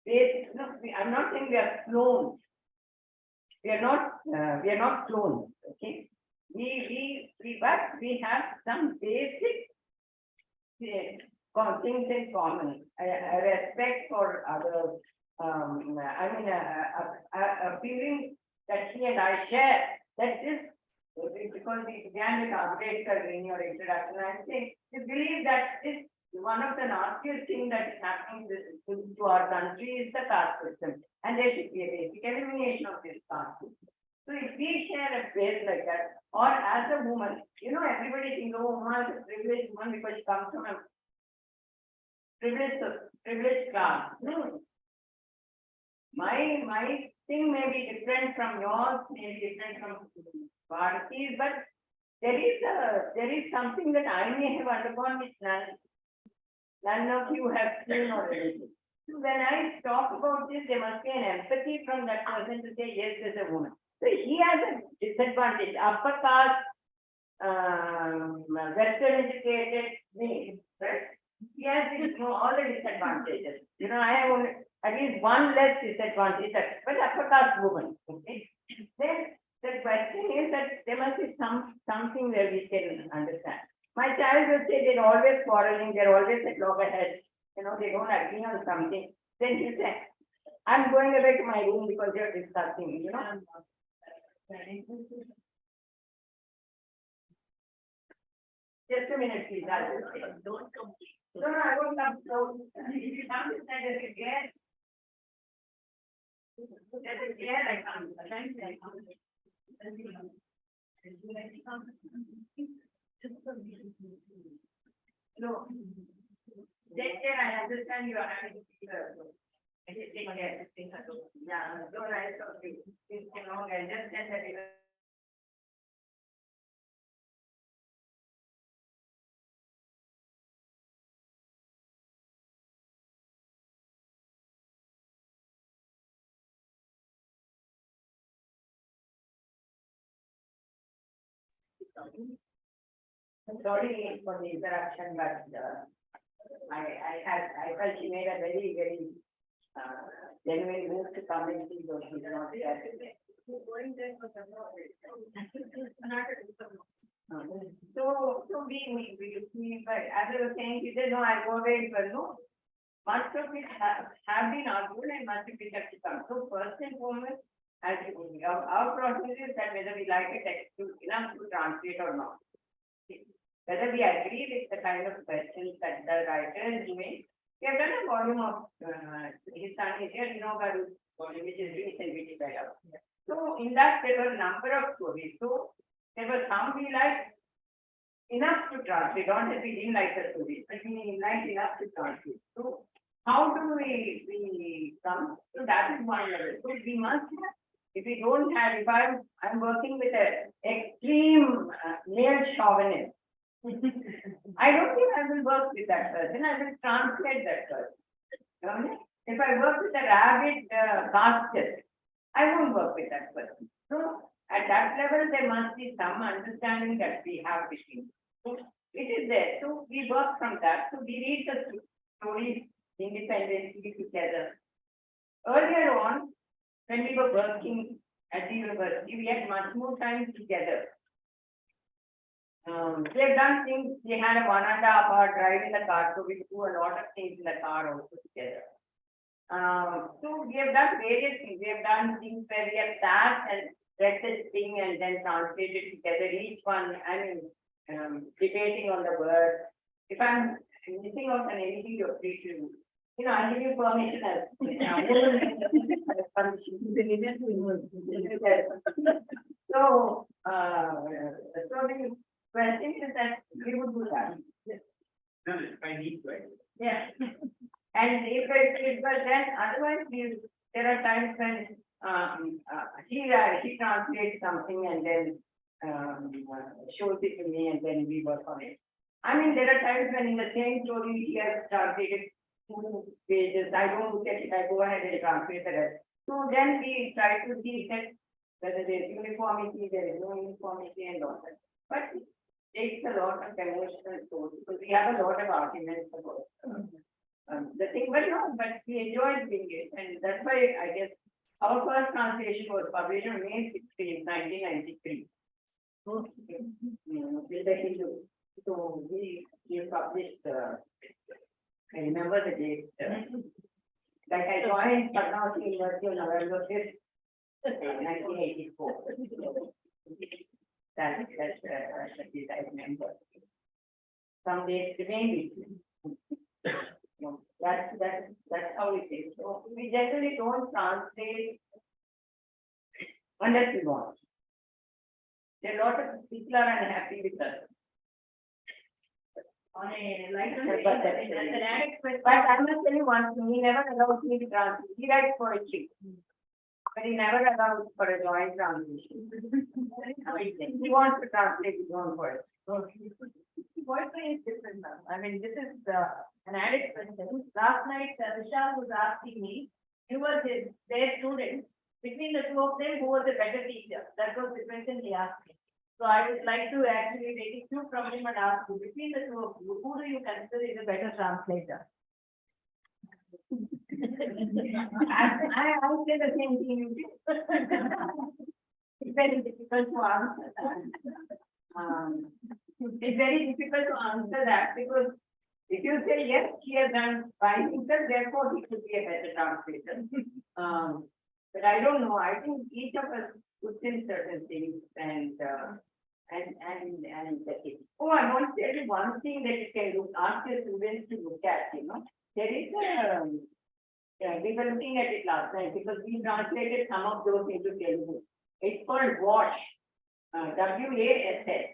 basic, I'm not saying we are clones. We are not clones, okay? But we have some basic things in common. A respect for others. A feeling that he and I share. That is because we began with Ambedkar in your introduction. I think we believe that this one of the nastiest things that is happening to our country is the caste system. And there should be a basic elimination of this caste system. So if we share a space like that, or as a woman, you know, everybody thinks, oh, woman is a privileged woman because she comes from a privileged class. No. My thing may be different from yours, may be different from Bharati's, but there is something that I may have undergone which none of you have seen already. So when I talk about this, there must be an empathy from that person to say, yes, there's a woman. So he has a disadvantage. Upper caste, Western educated, right? He has all the disadvantages. You know, I have only at least one less disadvantage, but upper caste woman. Okay. Then The question is that there must be something where we can understand. My child will say they're always quarreling, they're always at loggerheads, you know, they don't agree on something. Then he said, I'm going away to my room because you're discussing, you know. Just a minute, please. Don't come. No, I won't come. So, if you come to say that again. That again, I come. No. Take care, I understand you are having fever. Take care. Yeah, don't write something. You know, I just said that. Sorry for the interruption, but I felt she made a very, very genuine move to come and see those who are not there. So we, but as I was saying, he said, no, I'll go away, but no. Much of it have been argued and much of it has to come. So first and foremost, as our process is that whether we like a text enough to translate or not. Whether we agree with the kind of questions that the writer is doing. We have done a volume of his son is here, volume which is recently developed. So in that there were a number of stories. So there were some we liked enough to translate, not that we didn't like the stories, but we liked enough to translate. So how do we come? So that is one level. So we must have, if we don't have, if I'm working with an extreme male chauvinist, I don't think I will work with that person. I will translate that person. If I work with a rabid caste, I won't work with that person. So at that level, there must be some understanding that we have between. So it is there. So we work from that. So we read the stories independently together. Earlier on, when we were working at the university, we had much more time together. We have done things, we had a 1.5 hour drive in the car, so we do a lot of things in the car also together. So we have done various things. We have done things where we have sat and read this thing and then translated together, each one, debating on the word. If I'm missing out on anything, you're free to, I'll give you permission as so, the question is that we would do that. No, if I need to. Yeah. And if it was then, otherwise there are times when he translates something and then shows it to me and then we work on it. I mean, there are times when in the same story he has translated 2 pages. I don't look at it, I go ahead and translate the rest. So then we try to see that whether there is uniformity, there is no uniformity and all that. But it takes a lot of emotional source because we have a lot of arguments about the thing, but we enjoyed doing it, and that's why I guess our first translation was published on May 16, 1993. So we published. I remember the date. Like I joined Padma University on November 5th, 1984. That's I remember. Some dates remain with me. That's how it is. So we generally don't translate unless we want. There are a lot of people are unhappy with us. On a lighter note, but I must tell you one thing, he never allowed me to translate. He writes poetry, but he never allowed for a joint translation. He wants to translate his own words. Poetry is different now. I mean, this is an added question. Last night, Vishal was asking me, you were their student. Between the two of them, who was a better teacher? That was the question he asked me. So I would like to actually take it through from him and ask you, between the two of you, who do you consider is a better translator? I say the same thing you did. very difficult to answer that. It's very difficult to answer that because if you say yes, he has done fine himself, therefore he should be a better translator. But I don't know. I think each of us puts in certain things and that's it. Oh, I want to tell you one thing that you can look, ask your students to look at, you know. There is a, we were looking at it last night because we translated some of those into Telugu. It's called WASH, WASS.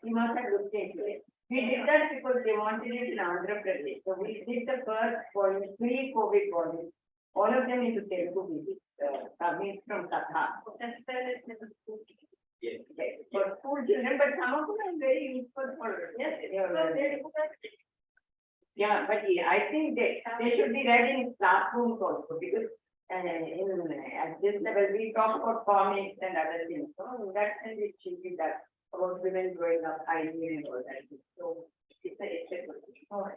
You must have looked into it. We did that because they wanted it in Andhra Pradesh. So we did the first volume, pre-COVID volume. All of them into Telugu, we submit from Katha. Yes. For school children, but some of them are very useful for, yes, yeah, but yeah, I think they should be read in classrooms also because at this level, we talk about comics and other things. So in that sense, it should be that about women growing up, hygiene and all that. So it's a good thing. Oh,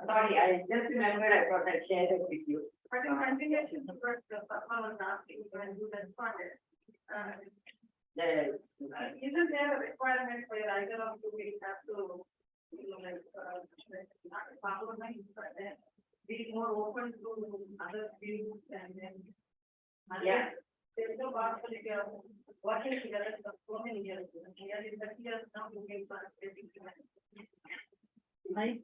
sorry, I just remembered, I thought I'd share it with you. But in continuation, the first, Padma was asking when you responded. Isn't there a requirement for either of you we have to, you know, like, not parliament, but then be more open to other views and then. Yeah. There's no possibility of working together for so many years. Here in the years now looking for everything. Right?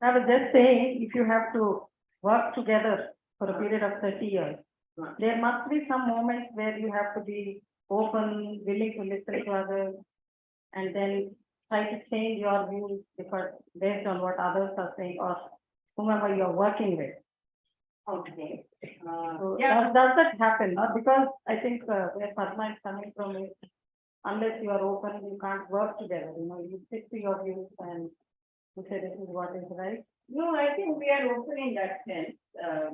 I was just saying, if you have to work together for a period of 30 years, there must be some moments where you have to be open, willing to listen to others, and then try to change your views because based on what others are saying or whomever you're working with. Okay. So Yeah. does that happen? Because I think where Padma is coming from is, unless you are open, you can't work together. You know, you stick to your views and you say this is what is right. No, I think we are open in that sense.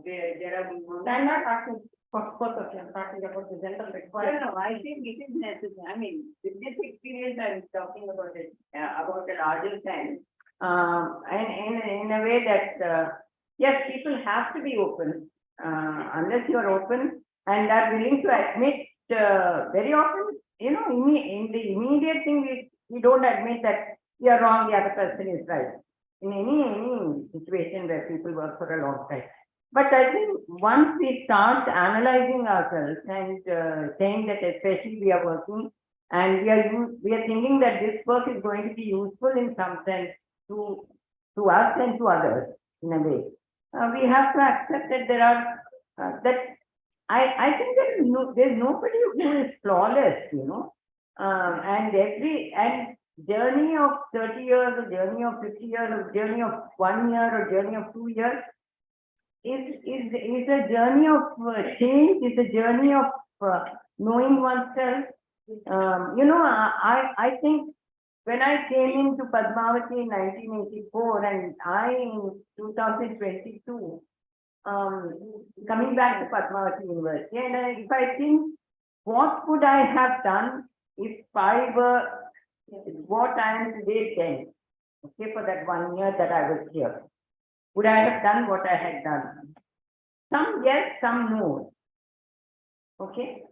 There are. I'm not asking for both of you, I'm talking about the general requirement. No, I think it is necessary. I mean, with this experience, I'm talking about it, about a larger sense. And in a way that, yes, people have to be open, unless you are open and are willing to admit, very often, you know, in the immediate thing, we don't admit that you are wrong, the other person is right. In any situation where people work for a long time. But I think once we start analyzing ourselves and saying that especially we are working and we are thinking that this work is going to be useful in some sense to us and to others in a way. We have to accept that there are that I think there's nobody who is flawless, you know, and journey of 30 years, a journey of 50 years, a journey of 1 year, a journey of 2 years. Is a journey of change, is a journey of knowing oneself. You know, I think when I came into Padmavati in 1984 and in 2022, coming back to Padmavati University, and if I think, what could I have done if I were what I am today 10, okay, for that 1 year that I was here? Would I have done what I had done? Some yes, some no. Okay.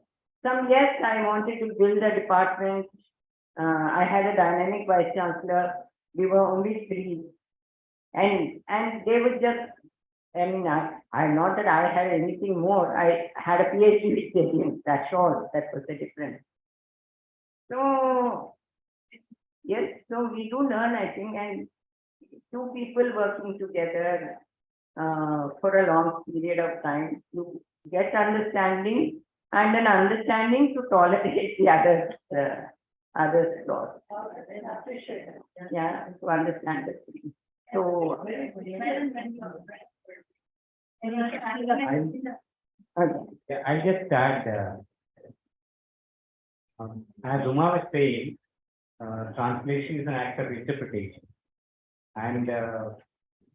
Some yes, I wanted to build a department. I had a dynamic vice chancellor. We were only 3. And they would just, I mean, I not that I had anything more. I had a PhD with them. That's all. That was the difference. So, yes, so we do learn, I think, and 2 people working together for a long period of time to get understanding and an understanding to tolerate the other's flaws. Yeah, to understand it. So, okay. Yeah, I'll just add, as Uma was saying, translation is an act of interpretation. And the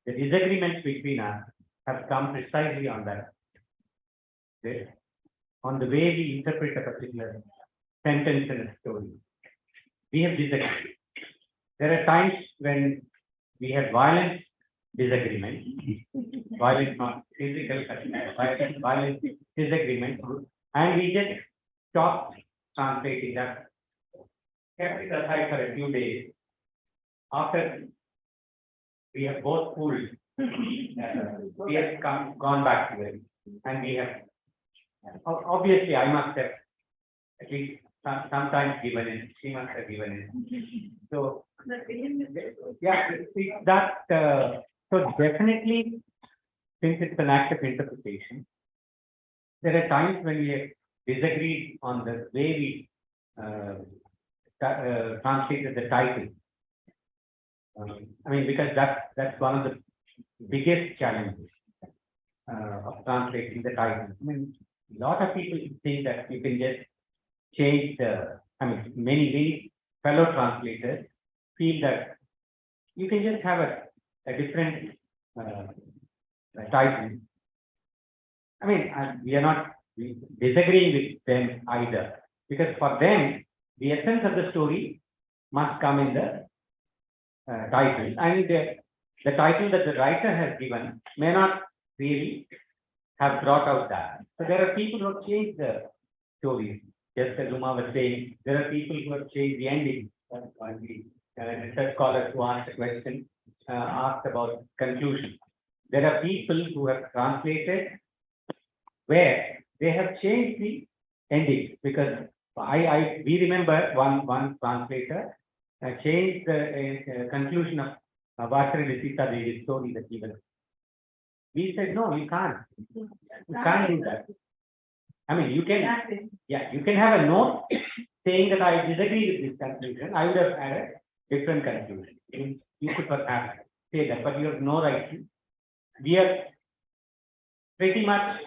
disagreements between us have come precisely on that. On the way we interpret a particular sentence in a story. We have disagreed. There are times when we have violent disagreement, violent, not physical, violent disagreement, And we just stopped translating that, kept it aside for a few days. After we have both pulled, we have gone back to it, and we have, obviously, I must have at least sometimes given in, she must have given in. So, yeah, so definitely, since it's an act of interpretation, there are times when we have disagreed on the way we translated the title. I mean, because that's one of the biggest challenges of translating the title. I mean, a lot of people think that you can just change the, I mean, many fellow translators feel that you can just have a different title. I mean, we are not disagreeing with them either, because for them, the essence of the story must come in the title, and the title that the writer has given may not really have brought out that. So there are people who have changed the stories. Just as Uma was saying, there are people who have changed the ending. Research scholars who asked a question asked about conclusion. There are people who have translated where they have changed the ending, because we remember one translator changed the conclusion of Vatri Sita Devi's story that he was. We said, no, you can't. You can't do that. I mean, you can, yeah, you can have a note saying that I disagree with this conclusion. I would have had a different conclusion. You could perhaps say that, but you have no right to. We are pretty much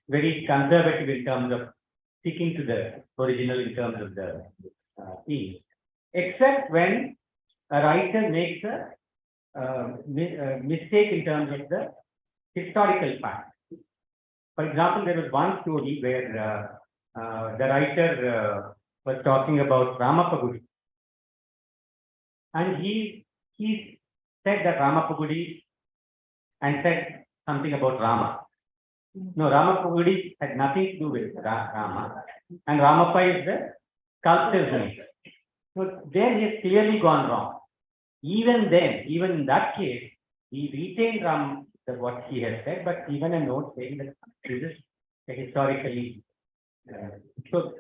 very conservative in terms of sticking to the original in terms of the theme, except when a writer makes a mistake in terms of the historical fact. For example, there was one story where the writer was talking about Ramapagudi, and he said that Ramapagudi and said something about Rama. No, Ramapagudi had nothing to do with Rama, and Ramappa is the sculptor's name. So there he has clearly gone wrong. Even then, even in that case, he retained what he has said, but even a note saying that this is historically. So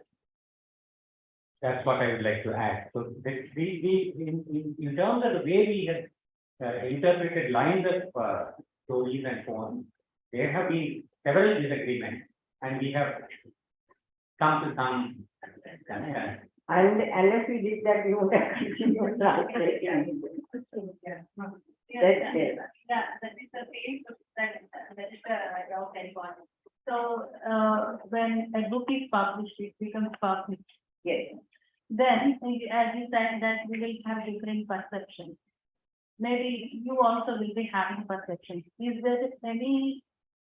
that's what I would like to add. So in terms of the way we have interpreted lines of stories and poems, there have been several disagreements, and we have come to some. And unless we did that, we would have continued translating. That's it. Yeah, that is the phase that is very important. So, when a book is published, it becomes public. Yes. Then, as you said, that we will have different perceptions. Maybe you also will be having perceptions. Is there any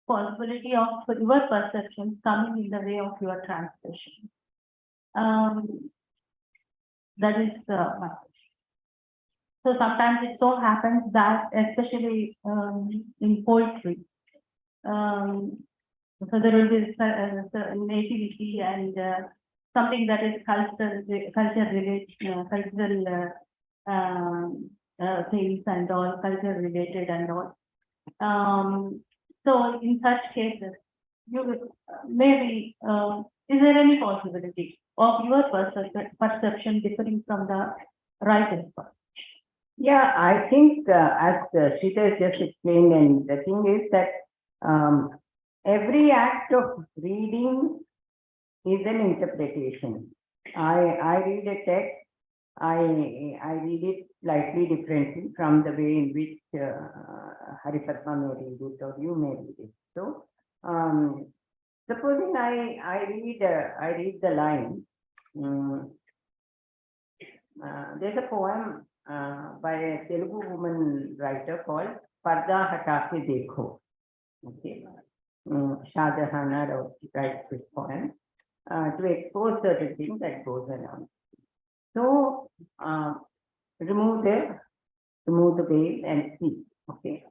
possibility of your perceptions coming in the way of your translation? That is my question. So sometimes it so happens that, especially in poetry, so there will be nativity and something that is cultural things and all, culture related and all. So in such cases, you will maybe is there any possibility of your perception differing from the writer's perception? Yeah, I think as Shita has just explained, and the thing is that every act of reading is an interpretation. I read a text, I read it slightly differently from the way in which Haripadma may read it or you may read it. So supposing I read the line, there's a poem by a Telugu woman writer called Parda Hata Ke Dekho. Okay, Shah Jahan writes this poem to expose certain things that goes around. So remove the veil and see. Okay,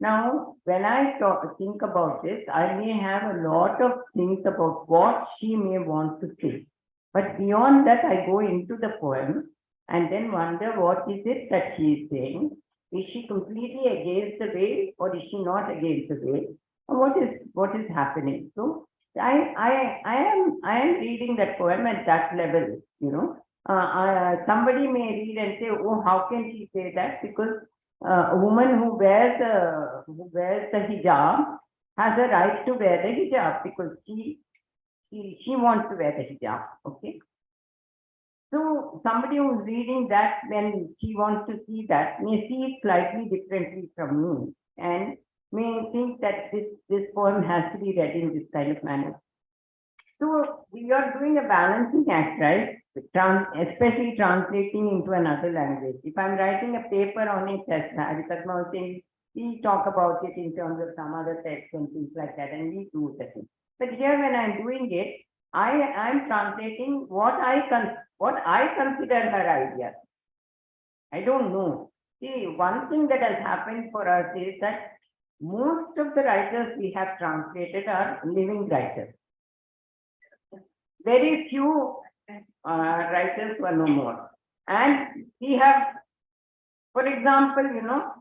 Now, when I think about this, I may have a lot of things about what she may want to say. But beyond that, I go into the poem and then wonder what is it that she is saying. Is she completely against the way or is she not against the way? Or what is happening? So I am reading that poem at that level, you know. Somebody may read and say, oh, how can she say that? Because a woman who wears the hijab has a right to wear the hijab because she wants to wear the hijab. Okay. So somebody who's reading that when she wants to see that may see it slightly differently from me and may think that this poem has to be read in this kind of manner. So we are doing a balancing act, right? Especially translating into another language. If I'm writing a paper on it, as Harikatma was saying, we talk about it in terms of some other text and things like that, and we do the thing. But here, when I'm doing it, I'm translating what I consider her idea. I don't know. See, one thing that has happened for us is that most of the writers we have translated are living writers. Very few writers were no more. And we have, for example, you know,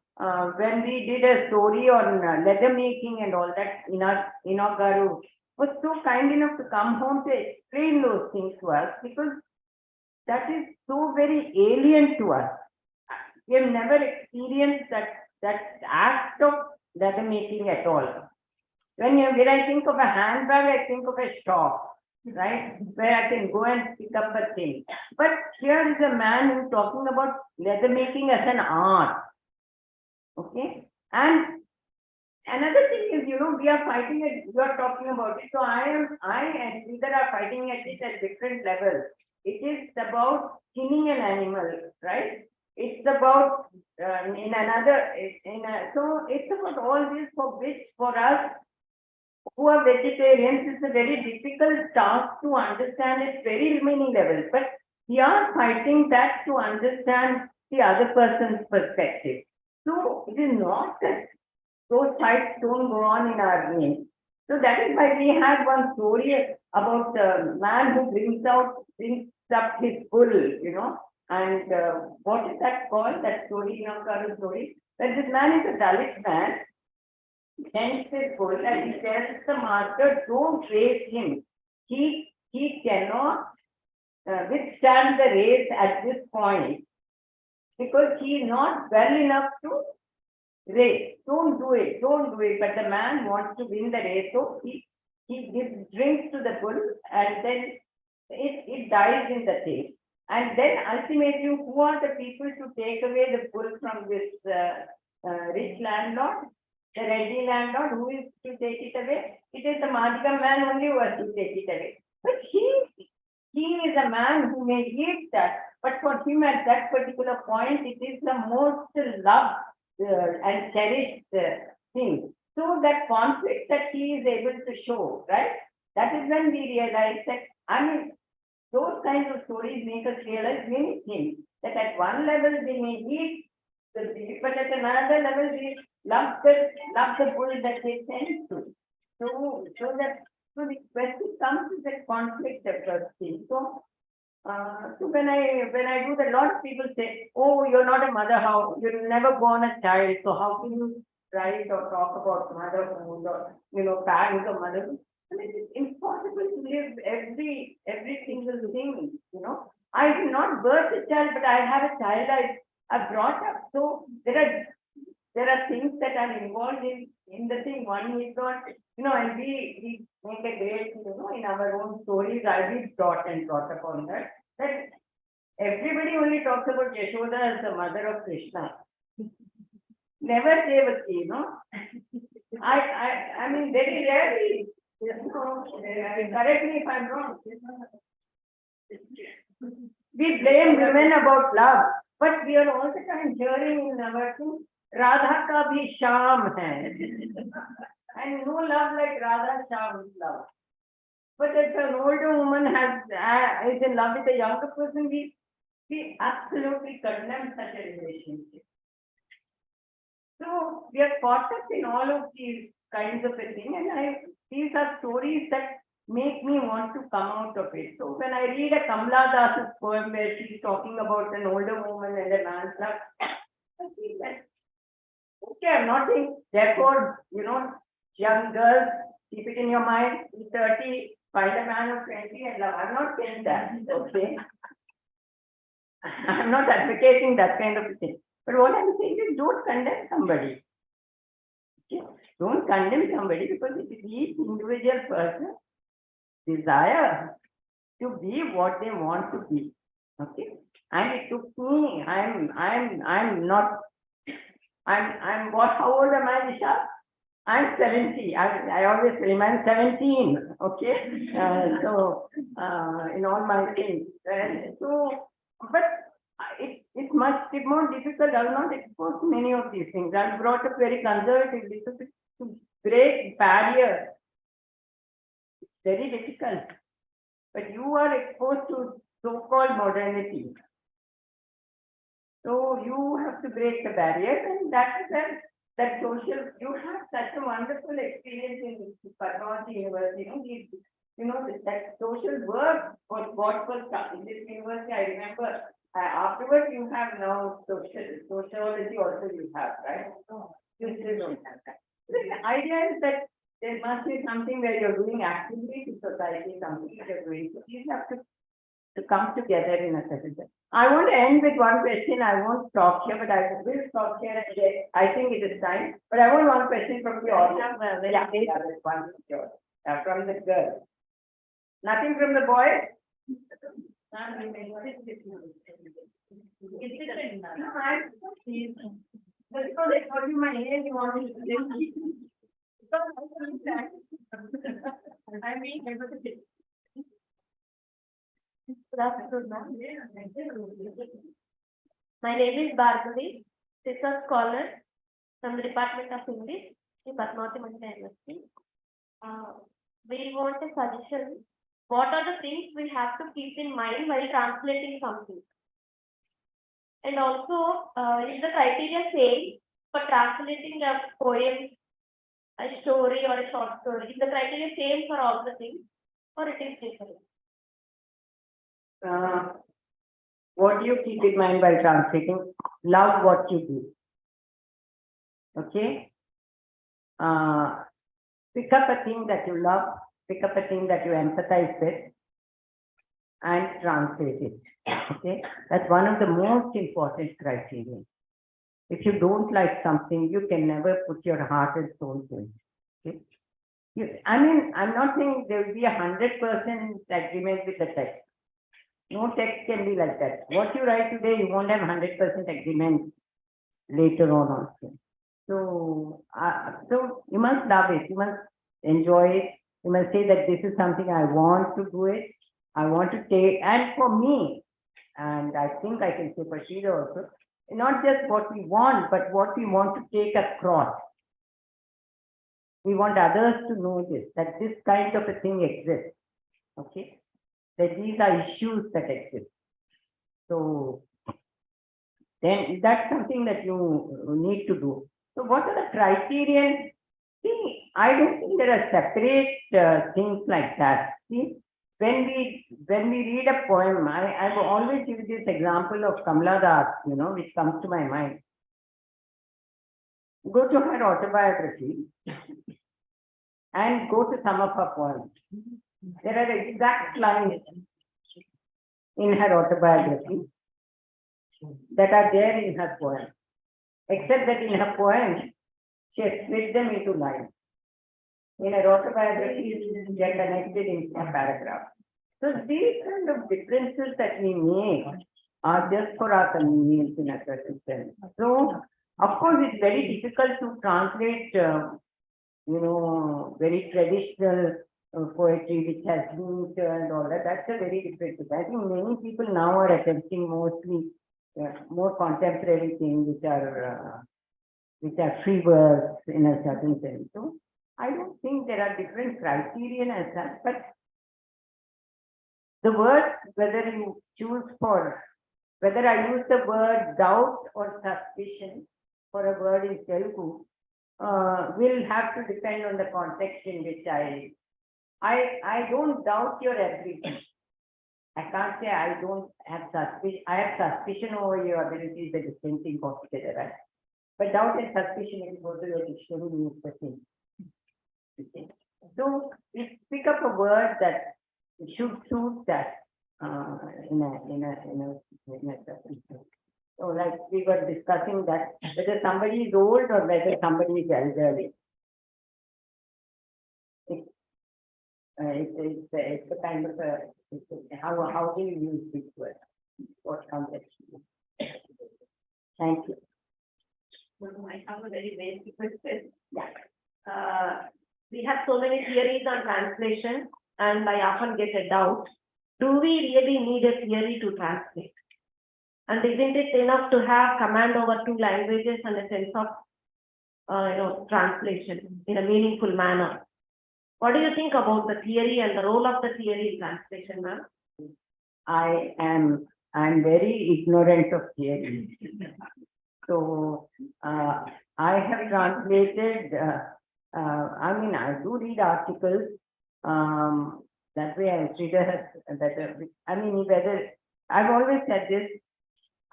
when we did a story on leather making and all that, Inagaru was so kind enough to come home to explain those things to us because that is so very alien to us. We have never experienced that act of leather making at all. When I think of a handbag, I think of a shop, right? Where I can go and pick up a thing. But here is a man who's talking about leather making as an art. Okay. And another thing is, you know, we are talking about it. So I and Sridhar are fighting at it at different levels. It is about skinning an animal, right? It's about so it's about all this for us who are vegetarians, it's a very difficult task to understand at very many levels. But we are fighting that to understand the other person's perspective. So it is not that those fights don't go on in our name. So that is why we had one story about the man who brings up his bull, you know, and what is that called? That story, you know, story. That this man is a Dalit man, sends his bull and he tells the master, don't race him. He cannot withstand the race at this point because he is not well enough to race. Don't do it. But the man wants to win the race, so he gives drinks to the bull, and then it dies in the tail. And then ultimately, who are the people to take away the bull from this rich landlord, the ready landlord? Who is to take it away? It is the Madhika man only who has to take it away. But he is a man who may give that, but for him at that particular point, it is the most loved and cherished thing. So that conflict that he is able to show, right? That is when we realize that, I mean, those kinds of stories make us realize many things. That at one level we may eat the beef, but at another level we love the bull that they send to. So the question comes to that conflict at first thing. So when I do that, a lot of people say, oh, you're not a mother, how you'll never born a child, so how can you write or talk about motherhood or, you know, parents or motherhood? I mean, it's impossible to live every single thing, you know. I did not birth a child, but I have a child I've brought up. So there are things that are involved in the thing. One is not, you know, and we make a great, you know, in our own stories, we brought upon that everybody only talks about Yashoda as the mother of Krishna. Never Devaki, you know. I mean, very rarely, you know, correct me if I'm wrong. We blame women about love, but we are all the time hearing in our thing, Radha ka bhi sham hai. And no love like Radha Sham's love. But if an older woman is in love with a younger person, we absolutely condemn such a relationship. So we are caught up in all of these kinds of a thing, and these are stories that make me want to come out of it. So when I read a Kamala Das's poem where she's talking about an older woman and a man's love, I feel that, okay, I'm not saying, therefore, young girls, keep it in your mind, be 30, find a man of 20 and love. I'm not saying that, okay? I'm not advocating that kind of a thing. But what I'm saying is don't condemn somebody. Okay? Don't condemn somebody because it is each individual person's desire to be what they want to be. Okay. And it took me, I'm not, how old am I, Nisha? I'm 70. I always say I'm 17. Okay. In all my things. And so, but it's much more difficult. I will not expose many of these things. I'm brought up very conservative because to break barriers, it's very difficult. But you are exposed to so-called modernity. So you have to break the barriers, and that is that social, you have such a wonderful experience in Padmavati University. That social work was what was in this university. I remember afterwards you have now sociology also you have, right? You still don't have that. The idea is that there must be something where you're doing actively to society, something that you're doing. So these have to come together in a certain way. I want to end with one question. I won't talk here, but I will talk here and there. I think it is time. But I want one question from the audience. From the girl. Nothing from the boy? Good afternoon, ma'am. My name is Bhargavi, research scholar from the Department of English in Padmavati University. We want a suggestion. What are the things we have to keep in mind while translating something? And also, is the criteria same for translating a poem, a story, or a short story? Is the criteria same for all the things, or it is different? What do you keep in mind while translating? Love what you do. Okay? Pick up a thing that you love, pick up a thing that you empathize with, and translate it. Okay? That's one of the most important criteria. If you don't like something, you can never put your heart and soul to it. Okay? I'm not saying there will be 100% agreement with the text. No text can be like that. What you write today, you won't have 100% agreement later on also. So you must love it. You must enjoy it. You must say that this is something I want to do it. I want to take, and for me, and I think I can say for Sheila also, not just what we want, but what we want to take across. We want others to know this, that this kind of a thing exists. Okay? That these are issues that exist. So then that's something that you need to do. So what are the criteria? See, I don't think there are separate things like that. See, when we read a poem, I will always give this example of Kamala Das, which comes to my mind. Go to her autobiography and go to some of her poems. There are exact lines in her autobiography that are there in her poem, except that in her poem, she has split them into lines. In her autobiography, they are connected in a paragraph. So these kind of differences that we make are just for our convenience in a certain sense. So, of course, it's very difficult to translate, very traditional poetry which has meter and all that. That's a very different thing. I think many people now are attempting mostly more contemporary things which are free words in a certain sense. So I don't think there are different criterion as such, but the word, whether you choose whether I use the word doubt or suspicion, for a word in Telugu will have to depend on the context in which I don't doubt your ability. I can't say I don't have suspicion. I have suspicion over your ability, the distinct thing altogether, right? But doubt and suspicion, if you go to your dictionary, means the same. Okay. So you pick up a word that should suit that in a circumstance. So like we were discussing that whether somebody is old or whether somebody is elderly. It's a kind of how do you use this word? What context? Thank you. I have a very basic question. Yeah. We have so many theories on translation, and I often get a doubt. Do we really need a theory to translate? And isn't it enough to have command over two languages and a sense of, translation in a meaningful manner? What do you think about the theory and the role of the theory in translation, ma'am? I'm very ignorant of theory. So, I have translated, I do read articles, that way I read whether, I've always said this,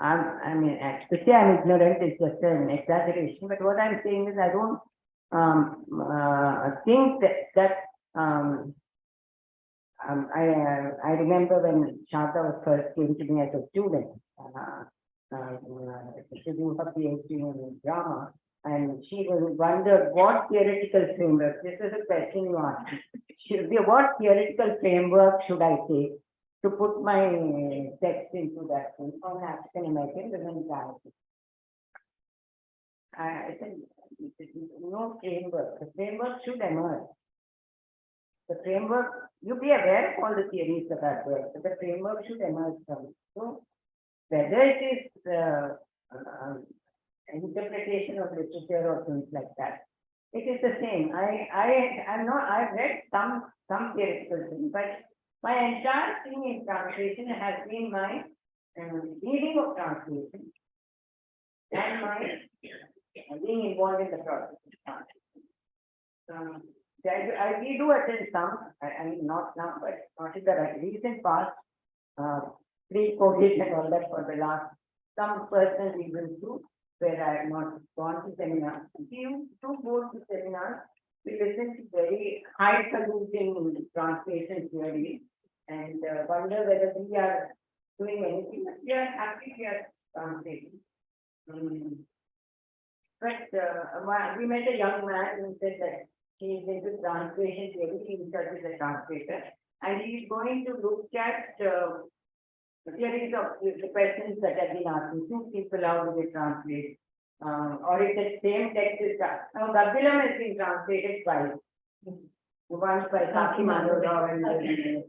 to say I'm ignorant is just an exaggeration, but what I'm saying is I don't, think that I remember when Shanta was first came to me as a student, to do her PhD in drama, and she wondered what theoretical framework, this is a question you asked, what theoretical framework should I take to put my text into that thing on African American women narrative? I said, no framework, the framework should emerge. The framework, you be aware of all the theories that are there, but the framework should emerge from it. So whether it is interpretation of literature or things like that, it is the same. I've read some theoretical things, but my entire thing in translation has been my reading of translation and my being involved in the process of translation. We do attend some, not now, but not in the recent past, pre-COVID and all that for the last, some personal reasons too, where I have not gone to seminars. We used to go to seminars, we listen to very highfalutin translation theory and wonder whether we are doing anything, but we are happy we are translating. But we met a young man who said that he is into translation theory, he himself is a translator, and he is going to look at the theories of the questions that have been asked. Two people, how do they translate? Or if the same text is now Gabilam has been translated twice. Once by Saki Madhura and the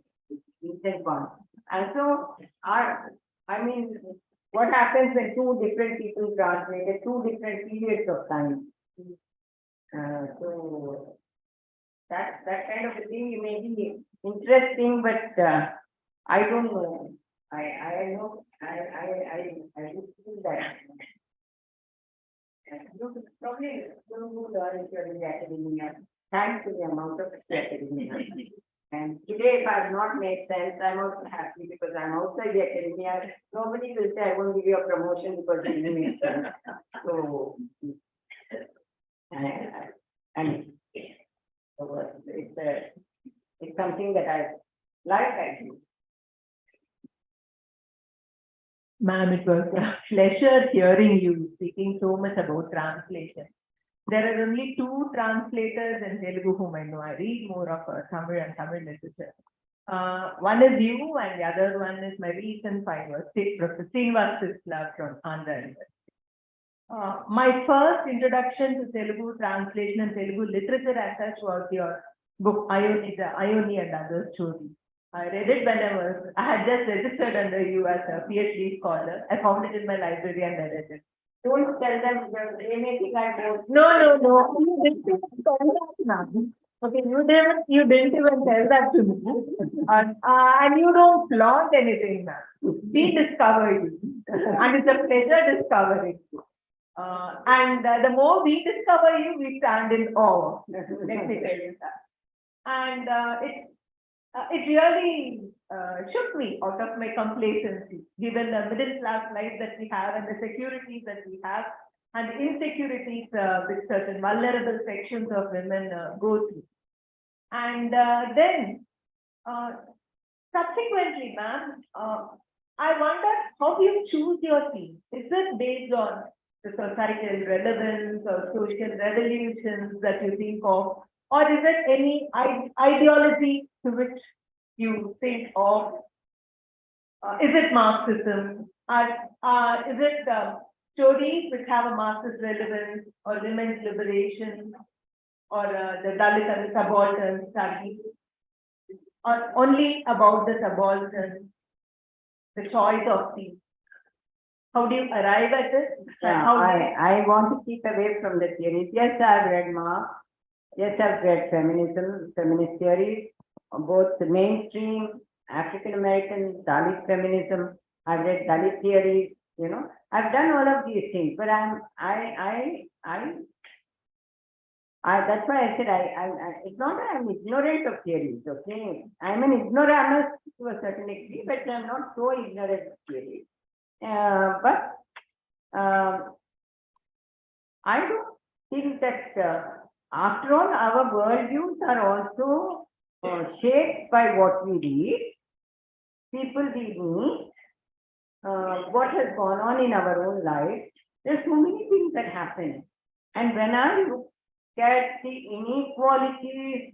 recent one. And so what happens when two different people translate at two different periods of time? So that kind of a thing may be interesting, but I don't know. I know I would feel that. You could probably learn if you're in the academia, thanks to the amount of academia. And today, if I have not made sense, I'm also happy because I'm outside the academia. Nobody will say I won't give you a promotion because you didn't make sense. So, it's something that I like, actually. Ma'am, it was a pleasure hearing you speaking so much about translation. There are only two translators in Telugu whom I know. I read more of Tamil and Tamil literature. One is you and the other one is my recent finalist, Prof. from Andhra University. My first introduction to Telugu translation and Telugu literature as such was your book, Ioni and Other Stories. I read it when I had just registered under you as a PhD scholar. I found it in my library and I read it. Don't tell them they may think I wrote. No. You didn't even tell that, ma'am. Okay, you didn't even tell that to me. And you don't flaunt anything, ma'am. We discovered you. And it's a pleasure discovering you. And the more we discover you, we stand in awe. Let me tell you that. And it really shook me out of my complacency, given the middle class life that we have and the securities that we have and the insecurities which certain vulnerable sections of women go through. And then subsequently, ma'am, I wonder how you choose your team. Is it based on the societal relevance or social revolutions that you think of? Or is it any ideology to which you think of? Is it Marxism? Is it stories which have a Marxist relevance or women's liberation or the Dalit and the subaltern studies? Or only about the subaltern, the choice of things? How do you arrive at it? Yeah, I want to keep away from the theories. Yes, I've read Marx. Yes, I've read feminism, feminist theories, both the mainstream, African American, Dalit feminism. I've read Dalit theories, you know. I've done all of these things, but that's why I said it's not that I'm ignorant of theories, okay? I'm an ignoramus to a certain degree, but I'm not so ignorant of theories. But I don't think that after all, our worldviews are also shaped by what we read, people we meet, what has gone on in our own life. There's so many things that happen. And when I look at the inequalities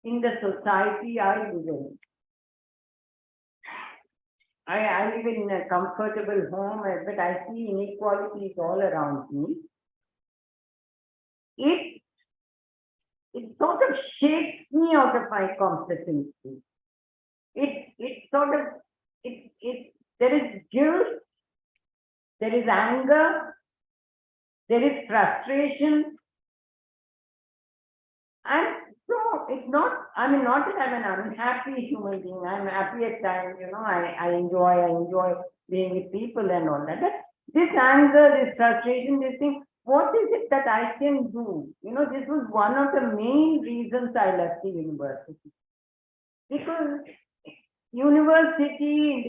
in the society I live in, I live in a comfortable home, but I see inequalities all around me. It sort of shakes me out of my complacency. There is guilt, there is anger, there is frustration. And so it's not, not that I'm an unhappy human being. I'm happy at times, you know, I enjoy being with people and all that. But this anger, this frustration, this thing, what is it that I can do? You know, this was one of the main reasons I left the university. Because in the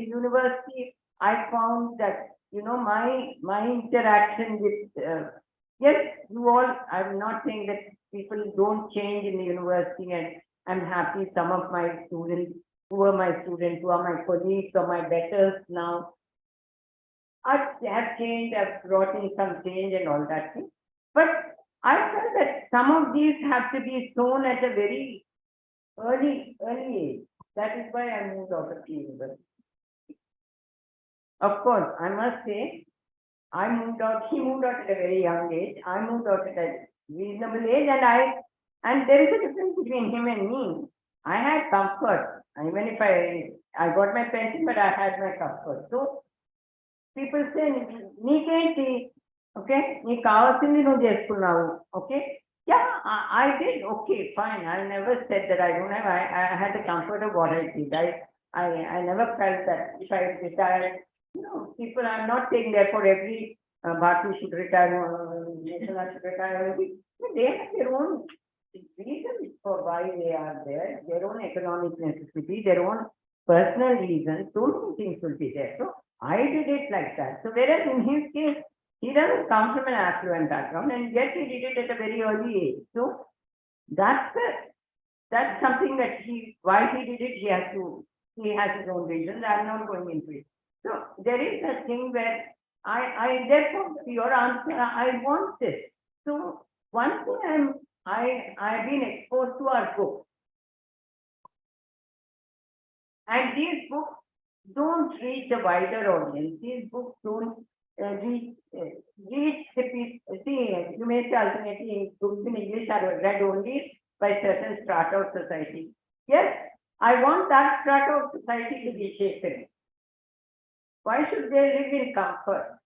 university, I found that, you know, my interaction with, yes, you all, I'm not saying that people don't change in the university, and I'm happy some of my students, who are my colleagues or my betters now, have changed, have brought in some change and all that thing. But I felt that some of these have to be sown at a very early age. That is why I moved out of the university. Of course, I must say, he moved out at a very young age. I moved out at a reasonable age, and there is a difference between him and me. I had comfort. Even if I got my pension, but I had my comfort. So people say, okay, okay. Yeah, I did. Okay, fine. I never said that I don't have. I had the comfort of what I did. I never felt that if I retired, you know, people are not saying therefore every Bharti should retire, National should retire. They have their own reasons for why they are there, their own economic necessity, their own personal reasons. So many things will be there. So I did it like that. So whereas in his case, he doesn't come from an affluent background, and yet he did it at a very early age. So that's something that why he did it, he has his own reasons. I'm not going into it. So there is a thing where therefore your answer, I want this. So one thing I've been exposed to are books. And these books don't reach a wider audience. These books don't reach the people. See, you may say ultimately books in English are read only by certain strata of society. Yes, I want that strata of society to be shaken. Why should they live in comfort?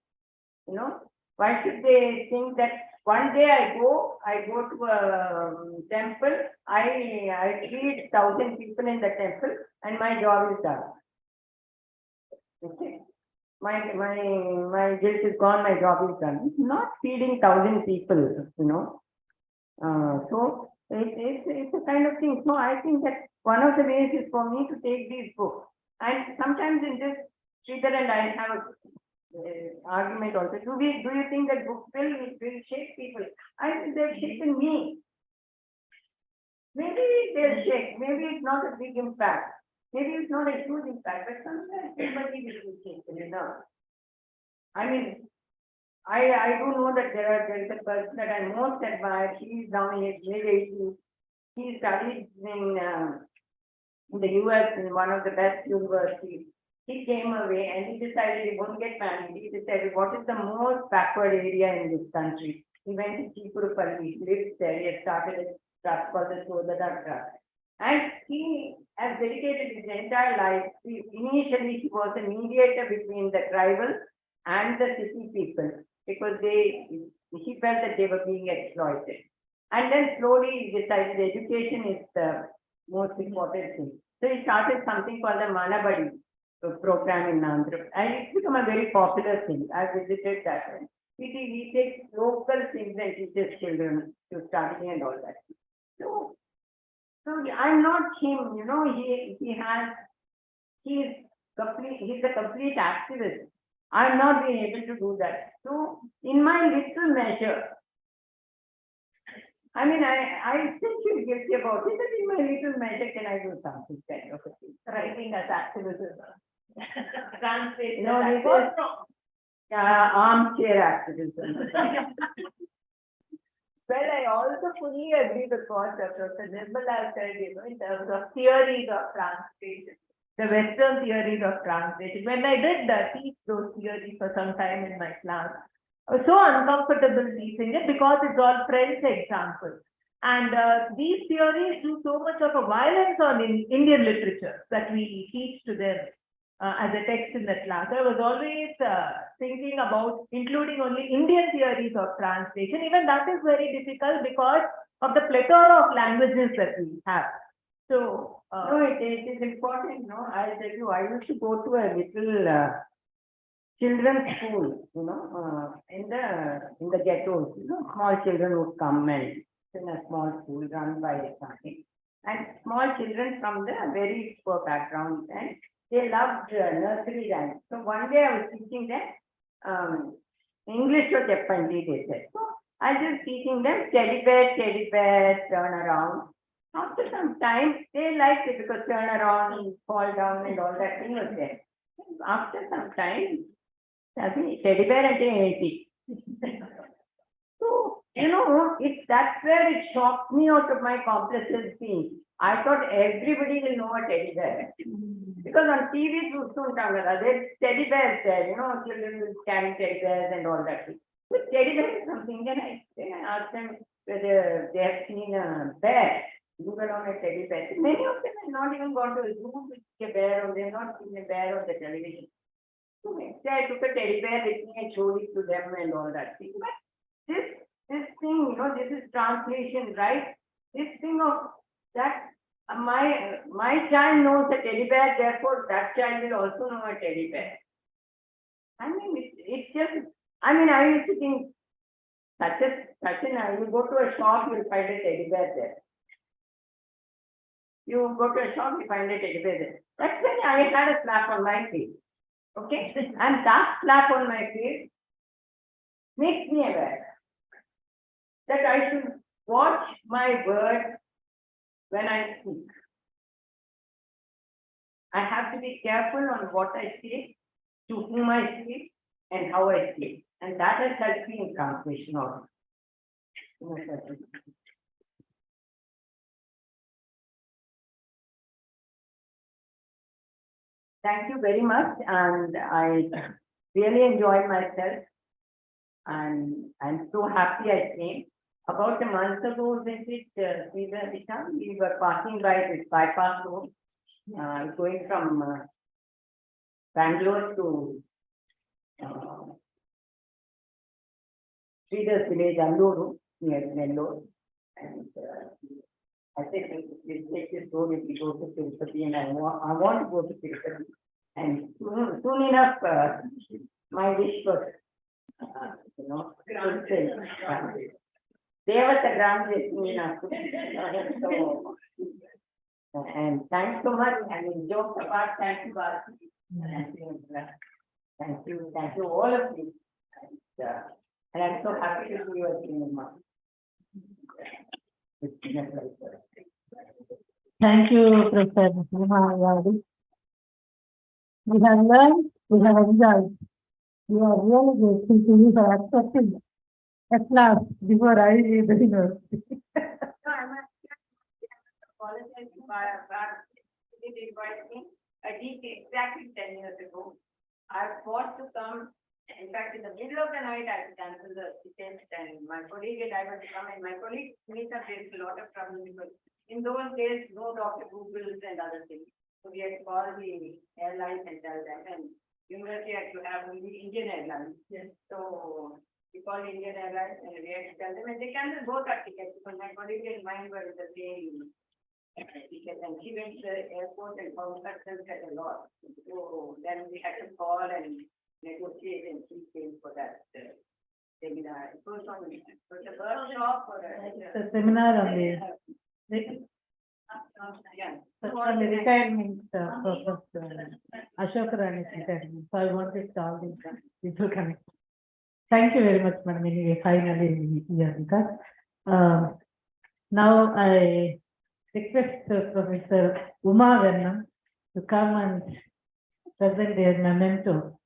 You know, why should they think that one day I go to a temple, I feed 1,000 people in the temple, and my job is done. Okay. my guilt is gone, my job is done. It's not feeding 1,000 people, you know. So it's a kind of thing. So I think that one of the ways is for me to take these books. And sometimes in this, Sridhar and I have a argument also. Do you think that books will shake people? I think they've shaken me. Maybe they'll shake. Maybe it's not a big impact. Maybe it's not a huge impact, but sometimes somebody will be shaken, you know. I mean, I do know that there is a person that I most admire. He is now in his mid-80s. He studied in the US in one of the best universities. He came away and he decided he won't get married. He decided what is the most backward area in this country. He went to Chipurupalli, lived there. He had started a trust called the Sodhana Trust. And he has dedicated his entire life. Initially, he was a mediator between the tribal and the city people because he felt that they were being exploited. And then slowly he decided education is the most important thing. So he started something called the Manabadi program in Andhra. And it's become a very popular thing. I visited that one. He takes local things and teaches children to study and all that. So I'm not him, you know, he's a complete activist. I'm not being able to do that. So in my little measure, I mean, I still feel guilty about it, but in my little measure, can I do something kind of a thing? Writing as activism. Translate. No, this is armchair activism. Well, I also fully agree with what Professor Nirmala said, you know, in terms of theories of translation, the Western theories of translation. When I did teach those theories for some time in my class, I was so uncomfortable teaching it because it's all French examples. And these theories do so much of a violence on Indian literature that we teach to them as a text in the class. I was always thinking about including only Indian theories of translation. Even that is very difficult because of the plethora of languages that we have. So, no, it is important. No, I'll tell you, I used to go to a little children's school, you know, in the ghettos. You know, small children would come and in a small school run by something, and small children from the very poor background, and they loved nursery rhymes. So one day I was teaching them English or Japanese, they said. So I was just teaching them teddy bear, turn around. After some time, they liked it because turn around and fall down and all that thing was there. After some time, teddy bear and anything. So, you know, that's where it shocked me out of my complacency. I thought everybody will know a teddy bear. Because on TV, there's teddy bears there, you know, children will carry teddy bears and all that. But teddy bear is something, then I asked them whether they have seen a bear. Google on a teddy bear. Many of them have not even gone to a zoo to see a bear, or they have not seen a bear on the television. So next day I took a teddy bear with me and showed it to them and all that thing. But this thing, you know, this is translation, right? This thing of that my child knows a teddy bear, therefore that child will also know a teddy bear. I mean, it's just, I mean, I used to think you go to a shop, you'll find a teddy bear there. You go to a shop, you find a teddy bear there. That's when I had a slap on my face. Okay? And that slap on my face makes me aware that I should watch my words when I speak. I have to be careful on what I say, to whom I speak, and how I speak. And that has helped me in translation also. Thank you very much, and I really enjoyed myself, and I'm so happy I came. About a month ago, we were passing by this bypass road, going from Bangalore to Sridhar's village, Alladi, near Nellore, and I said, we'll take this road if we go to Tirupati, and I want to go to Tirupati. And soon enough, my wish was, fulfilled. Devata granted soon enough. So, and thanks so much. I mean, jokes apart, thank you, Bharati. Thank you, all of you. And I'm so happy to see you at the It's been a pleasure. Thank you, Professor Alladi. We have learned, we have enjoyed. We are really grateful to you for accepting at last before I leave the university. Apologize to Bharat, he did invite me, exactly 10 years ago. I fought to come, in fact, in the middle of the night, I had to cancel the test, and my colleague and I were to come, and my colleague Veena faced a lot of trouble because in those days, no Dr. Googles and other things. So we had to call the airlines and tell them, and university had to have only Indian Airlines. Yes. So we called Indian Airlines and we had to tell them, and they canceled both our tickets because my colleague and mine were the same ticket, and she went to the airport and found herself at a loss. So then we had to call and negotiate, and she came for that seminar. It was a workshop or It's a seminar on the yeah. on the retirement of Ashoka Rani's retirement. So I wanted all these people connect. Thank you very much, Madam. Anyway, finally here with us. Now I request Professor Uma Veena to come and present their memento.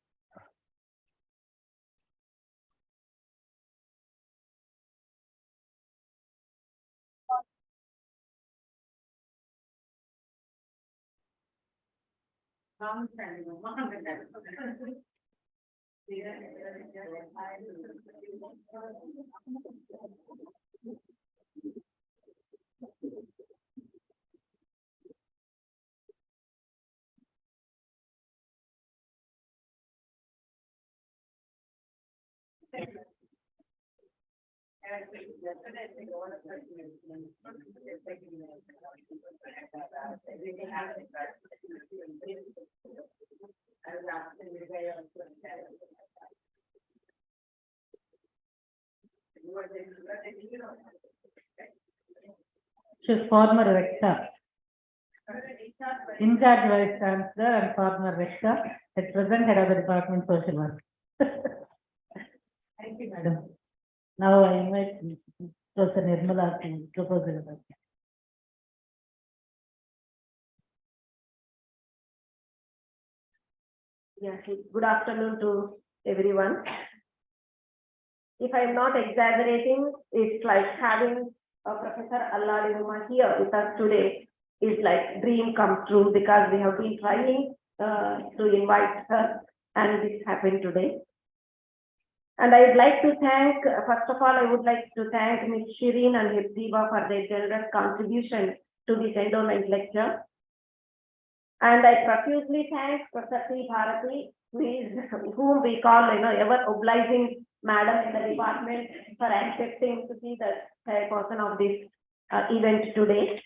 She's former rector, in charge vice chancellor and former rector, at present head of the department social work. Thank you, madam. Now I invite Professor Nirmala to propose the result. Yes, good afternoon to everyone. If I'm not exaggerating, it's like having Professor Alladi here with us today is like dream come true, because we have been trying to invite her, and this happened today. And I would like to thank, first of all, I would like to thank Ms. Shireen and Hipziba for their generous contribution to this endowment lecture. And I profusely thank Professor Bharati, whom we call, ever obliging madam in the department, for accepting to be the chairperson of this event today.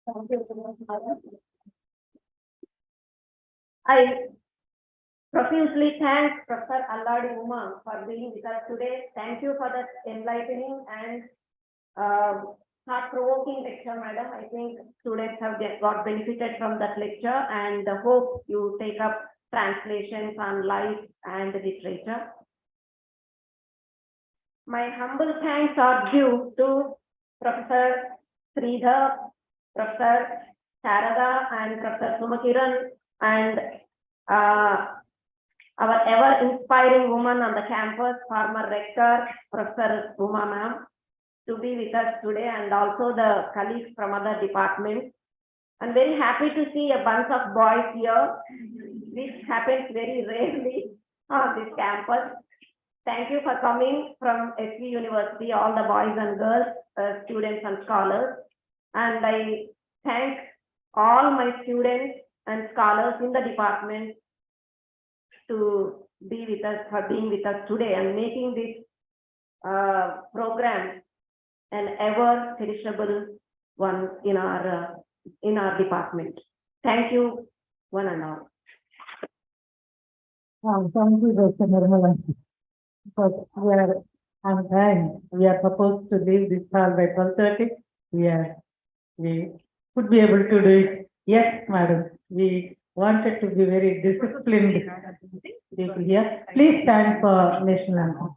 Thank you so much, madam. I profusely thank Professor Alladi for being with us today. Thank you for that enlightening and thought-provoking lecture, madam. I think students have got benefited from that lecture, and hope you take up translations on life and literature. My humble thanks are due to Professor Sridhar, Professor Sharada, and Professor Sumakiran, and our ever-inspiring woman on the campus, former rector, Professor Uma ma'am, to be with us today, and also the colleagues from other departments. I'm very happy to see a bunch of boys here. This happens very rarely on this campus. Thank you for coming from SV University, all the boys and girls, students and scholars. And I thank all my students and scholars in the department to be with us, for being with us today and making this program an ever cherishable one in our department. Thank you, one and all. Thank you, Dr. Nirmala. But we are on time. We are supposed to leave this hall by 12:30. We could be able to do it. Yes, madam. We wanted to be very disciplined people here. Please stand for national anthem.